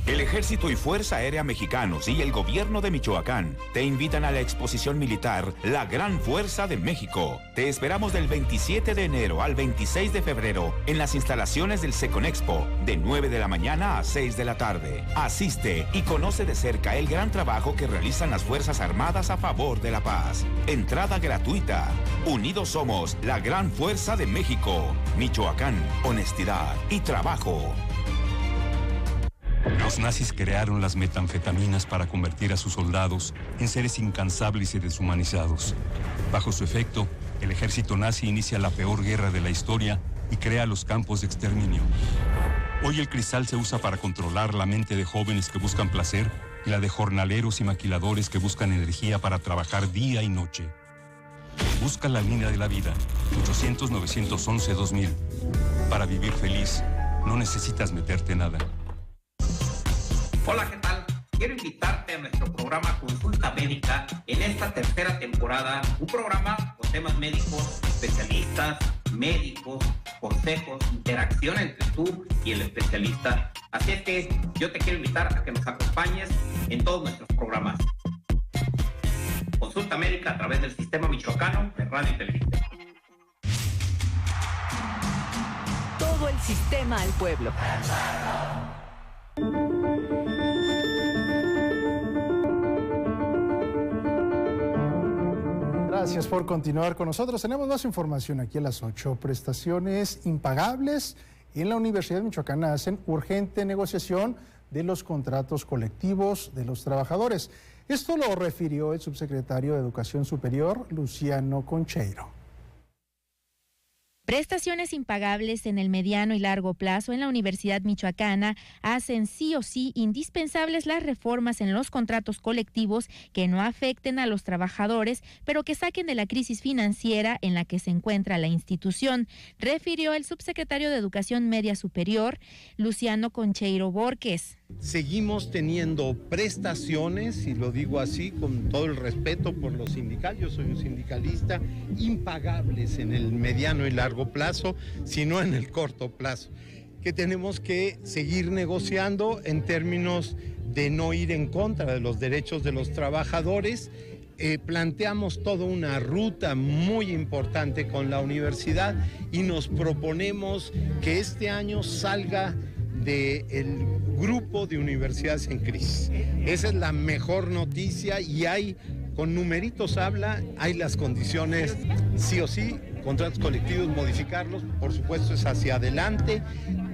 El Ejército y Fuerza Aérea Mexicanos y el Gobierno de Michoacán te invitan a la exposición militar La Gran Fuerza de México. Te esperamos del 27 de enero al 26 de febrero en las instalaciones del Seconexpo, de 9 de la mañana a 6 de la tarde. Asiste y conoce de cerca el gran trabajo que realizan las Fuerzas Armadas a favor de la paz. Entrada gratuita. Unidos somos la Gran Fuerza de México. Michoacán, honestidad y trabajo. Los nazis crearon las metanfetaminas para convertir a sus soldados en seres incansables y deshumanizados. Bajo su efecto, el ejército nazi inicia la peor guerra de la historia y crea los campos de exterminio. Hoy el cristal se usa para controlar la mente de jóvenes que buscan placer y la de jornaleros y maquiladores que buscan energía para trabajar día y noche. Busca la línea de la vida, 800-911-2000. Para vivir feliz, no necesitas meterte nada. Hola, ¿qué tal? Quiero invitarte a nuestro programa Consulta Médica en esta tercera temporada, un programa con temas médicos, especialistas, médicos, consejos, interacción entre tú y el especialista. Así es que yo te quiero invitar a que nos acompañes en todos nuestros programas. Consulta Médica a través del Sistema Michoacano de Radio y Televisión. Todo el sistema al pueblo. Gracias por continuar con nosotros. Tenemos más información aquí a las 8. Prestaciones impagables en la Universidad Michoacana hacen urgente negociación de los contratos colectivos de los trabajadores. Esto lo refirió el subsecretario de Educación Superior, Luciano Concheiro. Prestaciones impagables en el mediano y largo plazo en la Universidad Michoacana hacen sí o sí indispensables las reformas en los contratos colectivos que no afecten a los trabajadores, pero que saquen de la crisis financiera en la que se encuentra la institución, refirió el subsecretario de Educación Media Superior, Luciano Concheiro Borges. Seguimos teniendo prestaciones, y lo digo así con todo el respeto por los sindicales, yo soy un sindicalista, impagables en el mediano y largo plazo, sino en el corto plazo, que tenemos que seguir negociando en términos de no ir en contra de los derechos de los trabajadores. Planteamos toda una ruta muy importante con la universidad y nos proponemos que este año salga del grupo de universidades en crisis. Esa es la mejor noticia y hay, con numeritos habla, hay las condiciones, sí o sí, contratos colectivos, modificarlos, por supuesto es hacia adelante,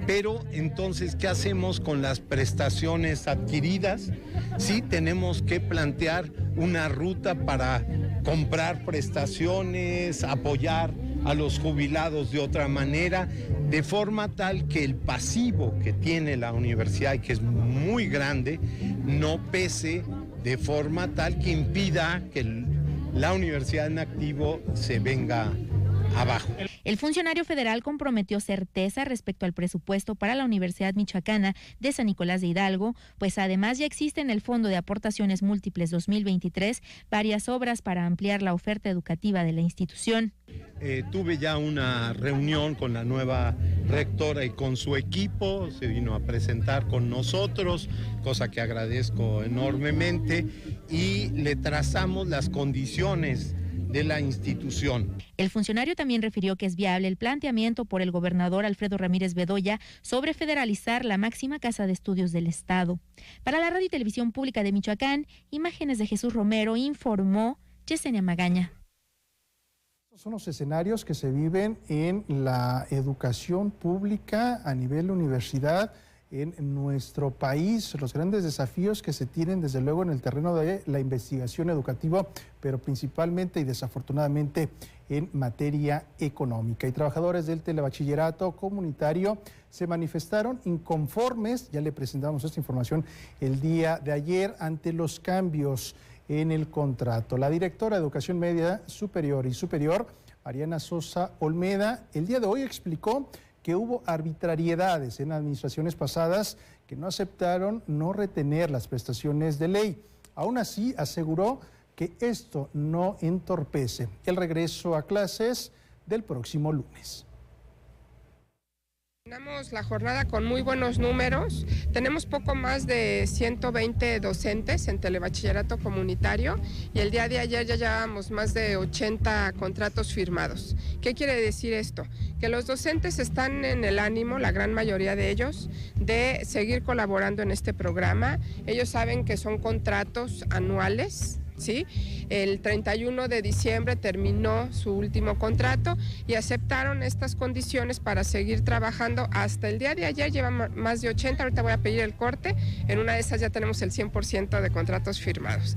pero entonces, ¿qué hacemos con las prestaciones adquiridas? Sí, tenemos que plantear una ruta para comprar prestaciones, apoyar a los jubilados de otra manera, de forma tal que el pasivo que tiene la universidad, y que es muy grande, no pese de forma tal que impida que la universidad en activo se venga abajo. El funcionario federal comprometió certeza respecto al presupuesto para la Universidad Michoacana de San Nicolás de Hidalgo, pues además ya existe en el Fondo de Aportaciones Múltiples 2023 varias obras para ampliar la oferta educativa de la institución. Tuve ya una reunión con la nueva rectora y con su equipo, se vino a presentar con nosotros, cosa que agradezco enormemente, y le trazamos las condiciones de la institución. El funcionario también refirió que es viable el planteamiento por el gobernador Alfredo Ramírez Bedoya sobre federalizar la máxima casa de estudios del estado. Para la Radio y Televisión Pública de Michoacán, imágenes de Jesús Romero, informó Yesenia Magaña. Estos son los escenarios que se viven en la educación pública a nivel universidad en nuestro país, los grandes desafíos que se tienen desde luego en el terreno de la investigación educativa, pero principalmente y desafortunadamente en materia económica. Y trabajadores del telebachillerato comunitario se manifestaron inconformes, ya le presentamos esta información el día de ayer, ante los cambios en el contrato. La directora de Educación Media Superior y Superior, Ariana Sosa Olmeda, el día de hoy explicó que hubo arbitrariedades en administraciones pasadas que no aceptaron no retener las prestaciones de ley. Aún así, aseguró que esto no entorpece el regreso a clases del próximo lunes. Terminamos la jornada con muy buenos números. Tenemos poco más de 120 docentes en telebachillerato comunitario y el día de ayer ya llevábamos más de 80 contratos firmados. ¿Qué quiere decir esto? Que los docentes están en el ánimo, la gran mayoría de ellos, de seguir colaborando en este programa. Ellos saben que son contratos anuales, ¿sí? El 31 de diciembre terminó su último contrato y aceptaron estas condiciones para seguir trabajando hasta el día de ayer. Llevan más de 80, ahorita voy a pedir el corte. En una de esas ya tenemos el 100% de contratos firmados.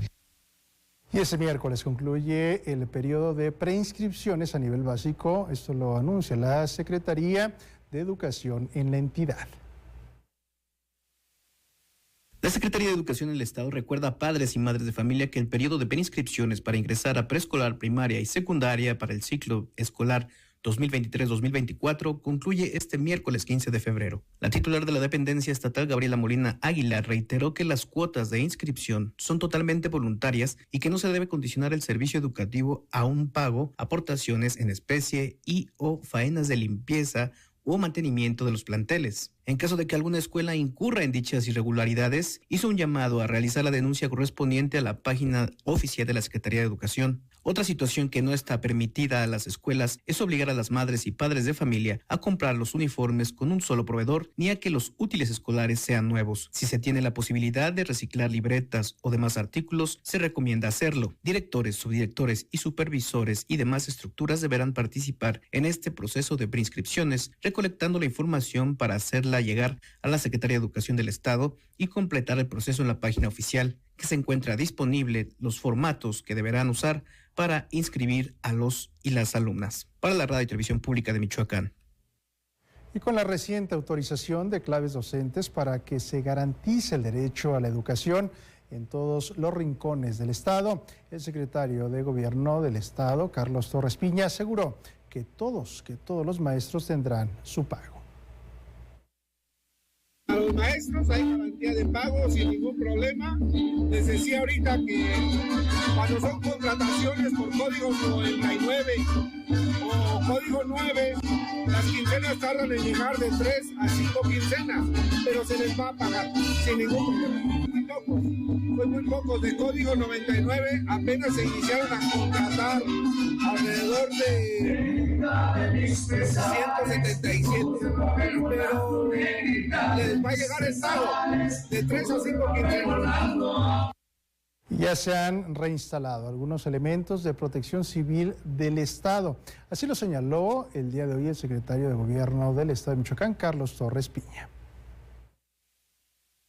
Y ese miércoles concluye el periodo de preinscripciones a nivel básico. Esto lo anuncia la Secretaría de Educación en la entidad. La Secretaría de Educación del Estado recuerda a padres y madres de familia que el periodo de preinscripciones para ingresar a preescolar, primaria y secundaria para el ciclo escolar 2023-2024 concluye este miércoles 15 de febrero. La titular de la dependencia estatal, Gabriela Molina Aguilar, reiteró que las cuotas de inscripción son totalmente voluntarias y que no se debe condicionar el servicio educativo a un pago, aportaciones en especie y o faenas de limpieza o mantenimiento de los planteles. En caso de que alguna escuela incurra en dichas irregularidades, hizo un llamado a realizar la denuncia correspondiente a la página oficial de la Secretaría de Educación. Otra situación que no está permitida a las escuelas es obligar a las madres y padres de familia a comprar los uniformes con un solo proveedor, ni a que los útiles escolares sean nuevos. Si se tiene la posibilidad de reciclar libretas o demás artículos, se recomienda hacerlo. Directores, subdirectores y supervisores y demás estructuras deberán participar en este proceso de preinscripciones, recolectando la información para hacerla llegar a la Secretaría de Educación del Estado y completar el proceso en la página oficial. que se encuentra disponible los formatos que deberán usar para inscribir a los y las alumnas. Para la Radio y Televisión Pública de Michoacán. Y con la reciente autorización de claves docentes para que se garantice el derecho a la educación en todos los rincones del Estado, el secretario de Gobierno del Estado, Carlos Torres Piña, aseguró que todos los maestros tendrán su pago. A los maestros hay garantía de pago sin ningún problema. Les decía ahorita que cuando son contrataciones por código 99 o código 9, las quincenas tardan en llegar de 3 a 5 quincenas, pero se les va a pagar sin ningún problema. Muy pocos de código 99 apenas se iniciaron a contratar alrededor de 177, pero les va a llegar el pago de 3 a 5 quincenas. Ya se han reinstalado algunos elementos de protección civil del Estado. Así lo señaló el día de hoy el secretario de Gobierno del Estado de Michoacán, Carlos Torres Piña.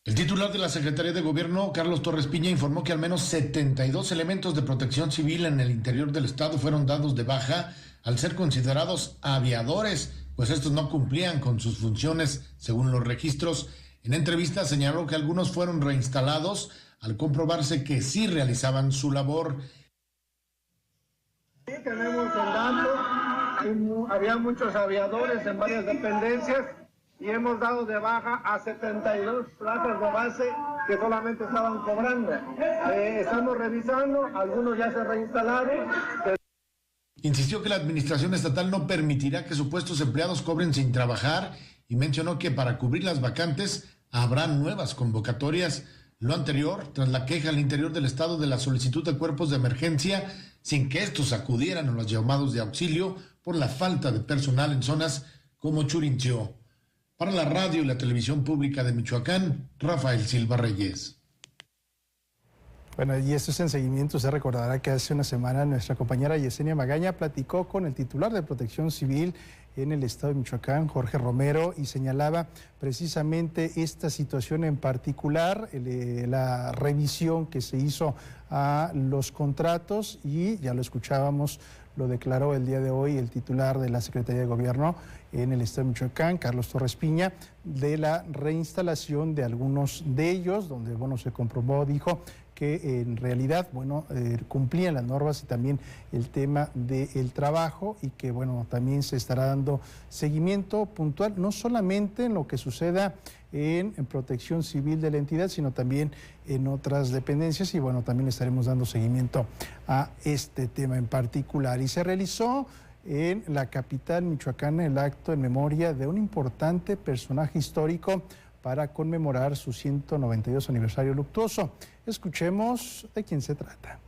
El titular de la Secretaría de Gobierno, Carlos Torres Piña, informó que al menos 72 elementos de protección civil en el interior del estado fueron dados de baja al ser considerados aviadores, pues estos no cumplían con sus funciones según los registros. En entrevista señaló que algunos fueron reinstalados al comprobarse que sí realizaban su labor. Sí, tenemos el dato, había muchos aviadores en varias dependencias y hemos dado de baja a 72 plazas de base que solamente estaban cobrando. Estamos revisando, algunos ya se reinstalaron. Insistió que la administración estatal no permitirá que supuestos empleados cobren sin trabajar y mencionó que para cubrir las vacantes habrá nuevas convocatorias. Lo anterior, tras la queja al interior del estado de la solicitud de cuerpos de emergencia, sin que estos acudieran a los llamados de auxilio por la falta de personal en zonas como Churinció. Para la radio y la televisión pública de Michoacán, Rafael Silva Reyes. Bueno, y esto es en seguimiento. Usted recordará que hace una semana nuestra compañera Yesenia Magaña platicó con el titular de Protección Civil en el estado de Michoacán, Jorge Romero, y señalaba precisamente esta situación en particular, la revisión que se hizo a los contratos, y ya lo escuchábamos, lo declaró el día de hoy el titular de la Secretaría de Gobierno en el estado de Michoacán, Carlos Torres Piña, de la reinstalación de algunos de ellos, donde, bueno, se comprobó, dijo, que en realidad, bueno, cumplían las normas y también el tema del trabajo, y que, bueno, también se estará dando seguimiento puntual, no solamente en lo que suceda en protección civil de la entidad, sino también en otras dependencias, y bueno, también estaremos dando seguimiento a este tema en particular. Y se realizó en la capital michoacana el acto en memoria de un importante personaje histórico para conmemorar su 192 aniversario luctuoso. Escuchemos de quién se trata.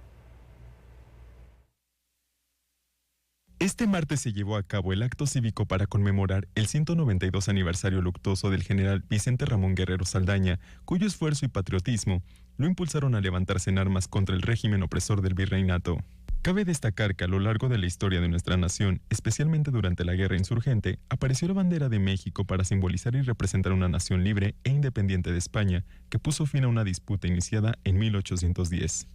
Este martes se llevó a cabo el acto cívico para conmemorar el 192 aniversario luctuoso del general Vicente Ramón Guerrero Saldaña, cuyo esfuerzo y patriotismo lo impulsaron a levantarse en armas contra el régimen opresor del virreinato. Cabe destacar que a lo largo de la historia de nuestra nación, especialmente durante la guerra insurgente, apareció la bandera de México para simbolizar y representar una nación libre e independiente de España, que puso fin a una disputa iniciada en 1810.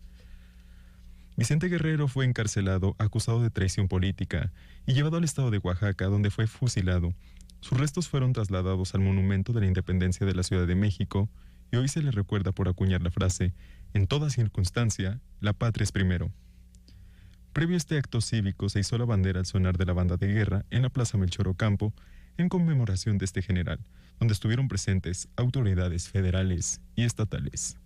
Vicente Guerrero fue encarcelado acusado de traición política y llevado al estado de Oaxaca, donde fue fusilado. Sus restos fueron trasladados al Monumento de la Independencia de la Ciudad de México, y hoy se le recuerda por acuñar la frase: en toda circunstancia, la patria es primero. Previo a este acto cívico se izó la bandera al sonar de la banda de guerra en la Plaza Melchor Ocampo, en conmemoración de este general, donde estuvieron presentes autoridades federales y estatales.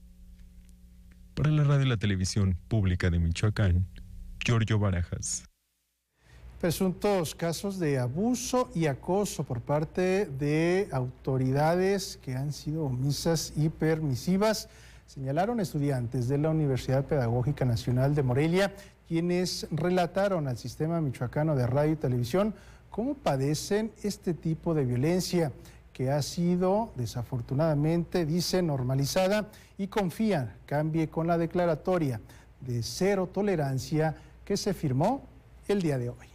Para la radio y la televisión pública de Michoacán, Giorgio Barajas. Presuntos casos de abuso y acoso por parte de autoridades que han sido omisas y permisivas, señalaron estudiantes de la Universidad Pedagógica Nacional de Morelia, quienes relataron al Sistema Michoacano de Radio y Televisión cómo padecen este tipo de violencia, que ha sido desafortunadamente, dice, normalizada, y confían cambie con la declaratoria de cero tolerancia que se firmó el día de hoy.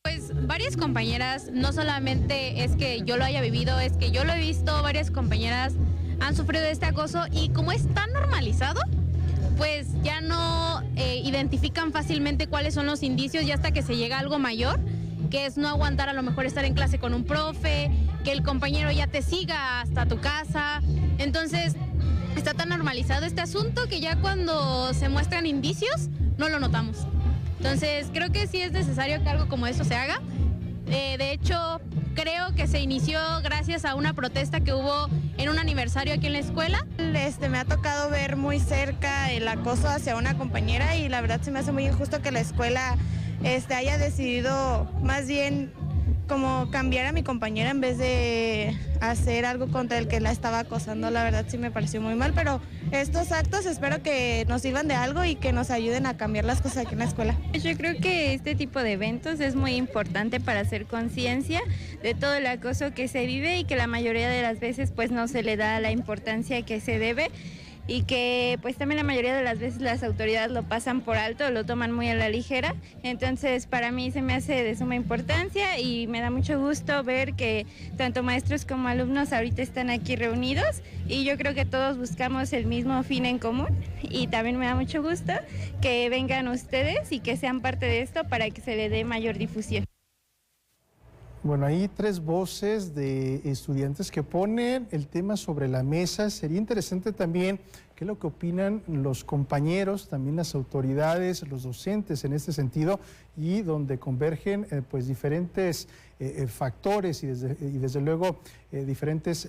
Pues varias compañeras, no solamente es que yo lo haya vivido, es que yo lo he visto, varias compañeras han sufrido este acoso y como es tan normalizado, pues ya no identifican fácilmente cuáles son los indicios y hasta que se llega a algo mayor, que es no aguantar a lo mejor estar en clase con un profe, que el compañero ya te siga hasta tu casa. Entonces está tan normalizado este asunto que ya cuando se muestran indicios no lo notamos. Entonces creo que sí es necesario que algo como eso se haga. De hecho, creo que se inició gracias a una protesta que hubo en un aniversario aquí en la escuela. Me ha tocado ver muy cerca el acoso hacia una compañera y la verdad se me hace muy injusto que la escuela haya decidido más bien como cambiar a mi compañera en vez de hacer algo contra el que la estaba acosando. La verdad sí me pareció muy mal, pero estos actos espero que nos sirvan de algo y que nos ayuden a cambiar las cosas aquí en la escuela. Yo creo que este tipo de eventos es muy importante para hacer conciencia de todo el acoso que se vive y que la mayoría de las veces pues no se le da la importancia que se debe. Y que pues también la mayoría de las veces las autoridades lo pasan por alto, lo toman muy a la ligera. Entonces para mí se me hace de suma importancia y me da mucho gusto ver que tanto maestros como alumnos ahorita están aquí reunidos y yo creo que todos buscamos el mismo fin en común y también me da mucho gusto que vengan ustedes y que sean parte de esto para que se le dé mayor difusión. Bueno, hay 3 voces de estudiantes que ponen el tema sobre la mesa. Sería interesante también qué es lo que opinan los compañeros, también las autoridades, los docentes en este sentido, y donde convergen pues diferentes factores y desde luego diferentes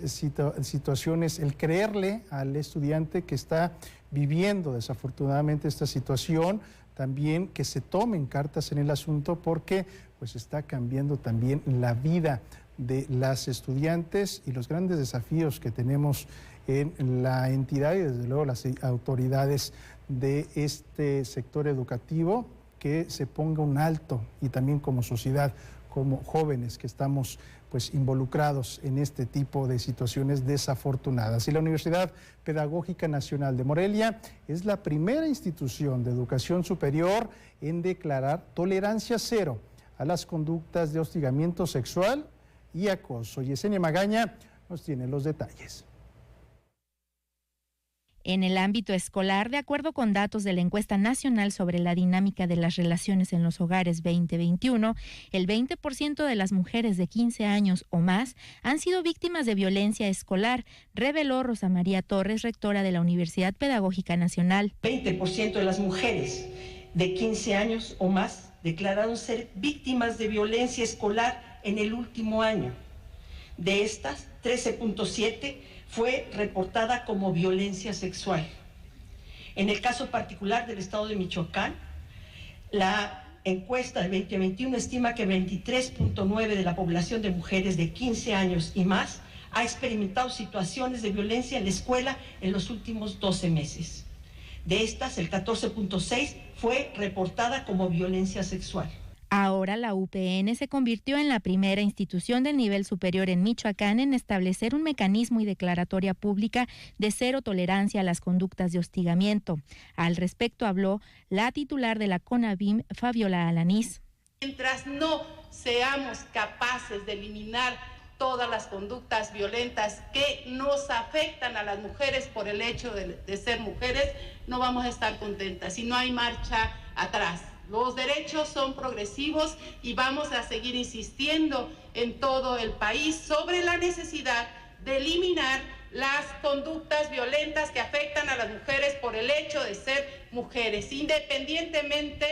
situaciones. El creerle al estudiante que está viviendo desafortunadamente esta situación, también que se tomen cartas en el asunto porque pues está cambiando también la vida de las estudiantes y los grandes desafíos que tenemos en la entidad y desde luego las autoridades de este sector educativo, que se ponga un alto y también como sociedad, como jóvenes que estamos pues involucrados en este tipo de situaciones desafortunadas. Y la Universidad Pedagógica Nacional de Morelia es la primera institución de educación superior en declarar tolerancia cero a las conductas de hostigamiento sexual y acoso. Yesenia Magaña nos tiene los detalles. En el ámbito escolar, de acuerdo con datos de la encuesta nacional sobre la dinámica de las relaciones en los hogares 2021, el 20% de las mujeres de 15 años o más han sido víctimas de violencia escolar, reveló Rosa María Torres, rectora de la Universidad Pedagógica Nacional. 20% de las mujeres de 15 años o más declararon ser víctimas de violencia escolar en el último año. De estas, 13.7 fue reportada como violencia sexual. En el caso particular del estado de Michoacán, la encuesta de 2021 estima que 23.9 de la población de mujeres de 15 años y más ha experimentado situaciones de violencia en la escuela en los últimos 12 meses. De estas, el 14.6 fue reportada como violencia sexual. Ahora la UPN se convirtió en la primera institución del nivel superior en Michoacán en establecer un mecanismo y declaratoria pública de cero tolerancia a las conductas de hostigamiento. Al respecto habló la titular de la CONAVIM, Fabiola Alanís. Mientras no seamos capaces de eliminar todas las conductas violentas que nos afectan a las mujeres por el hecho de ser mujeres, no vamos a estar contentas y no hay marcha atrás. Los derechos son progresivos y vamos a seguir insistiendo en todo el país sobre la necesidad de eliminar las conductas violentas que afectan a las mujeres por el hecho de ser mujeres, independientemente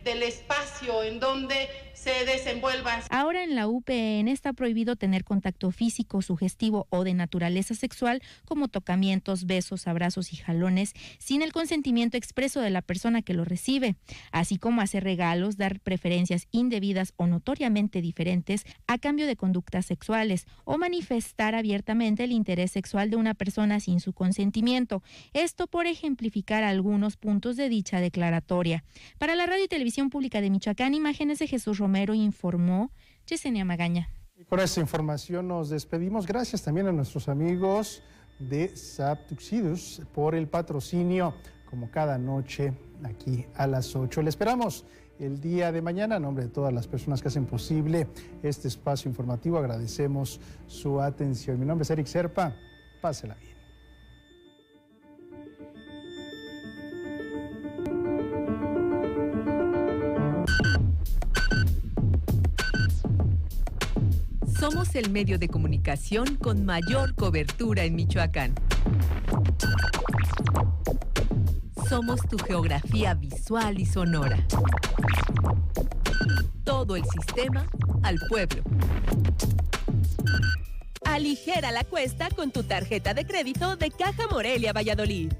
del espacio en donde se desenvuelvan. Ahora en la UPN está prohibido tener contacto físico, sugestivo o de naturaleza sexual, como tocamientos, besos, abrazos y jalones, sin el consentimiento expreso de la persona que lo recibe, así como hacer regalos, dar preferencias indebidas o notoriamente diferentes a cambio de conductas sexuales, o manifestar abiertamente el interés sexual de una persona sin su consentimiento. Esto por ejemplificar algunos puntos de dicha declaratoria. Para la Radio y Televisión Pública de Michoacán, imágenes de Jesús Romero, informó Yesenia Magaña. Y con esta información nos despedimos. Gracias también a nuestros amigos de SAP Tuxidus por el patrocinio, como cada noche, aquí a las 8. Le esperamos el día de mañana. A nombre de todas las personas que hacen posible este espacio informativo, agradecemos su atención. Mi nombre es Eric Serpa. Pásela bien. Somos el medio de comunicación con mayor cobertura en Michoacán. Somos tu geografía visual y sonora. Todo el sistema al pueblo. Aligera la cuesta con tu tarjeta de crédito de Caja Morelia Valladolid.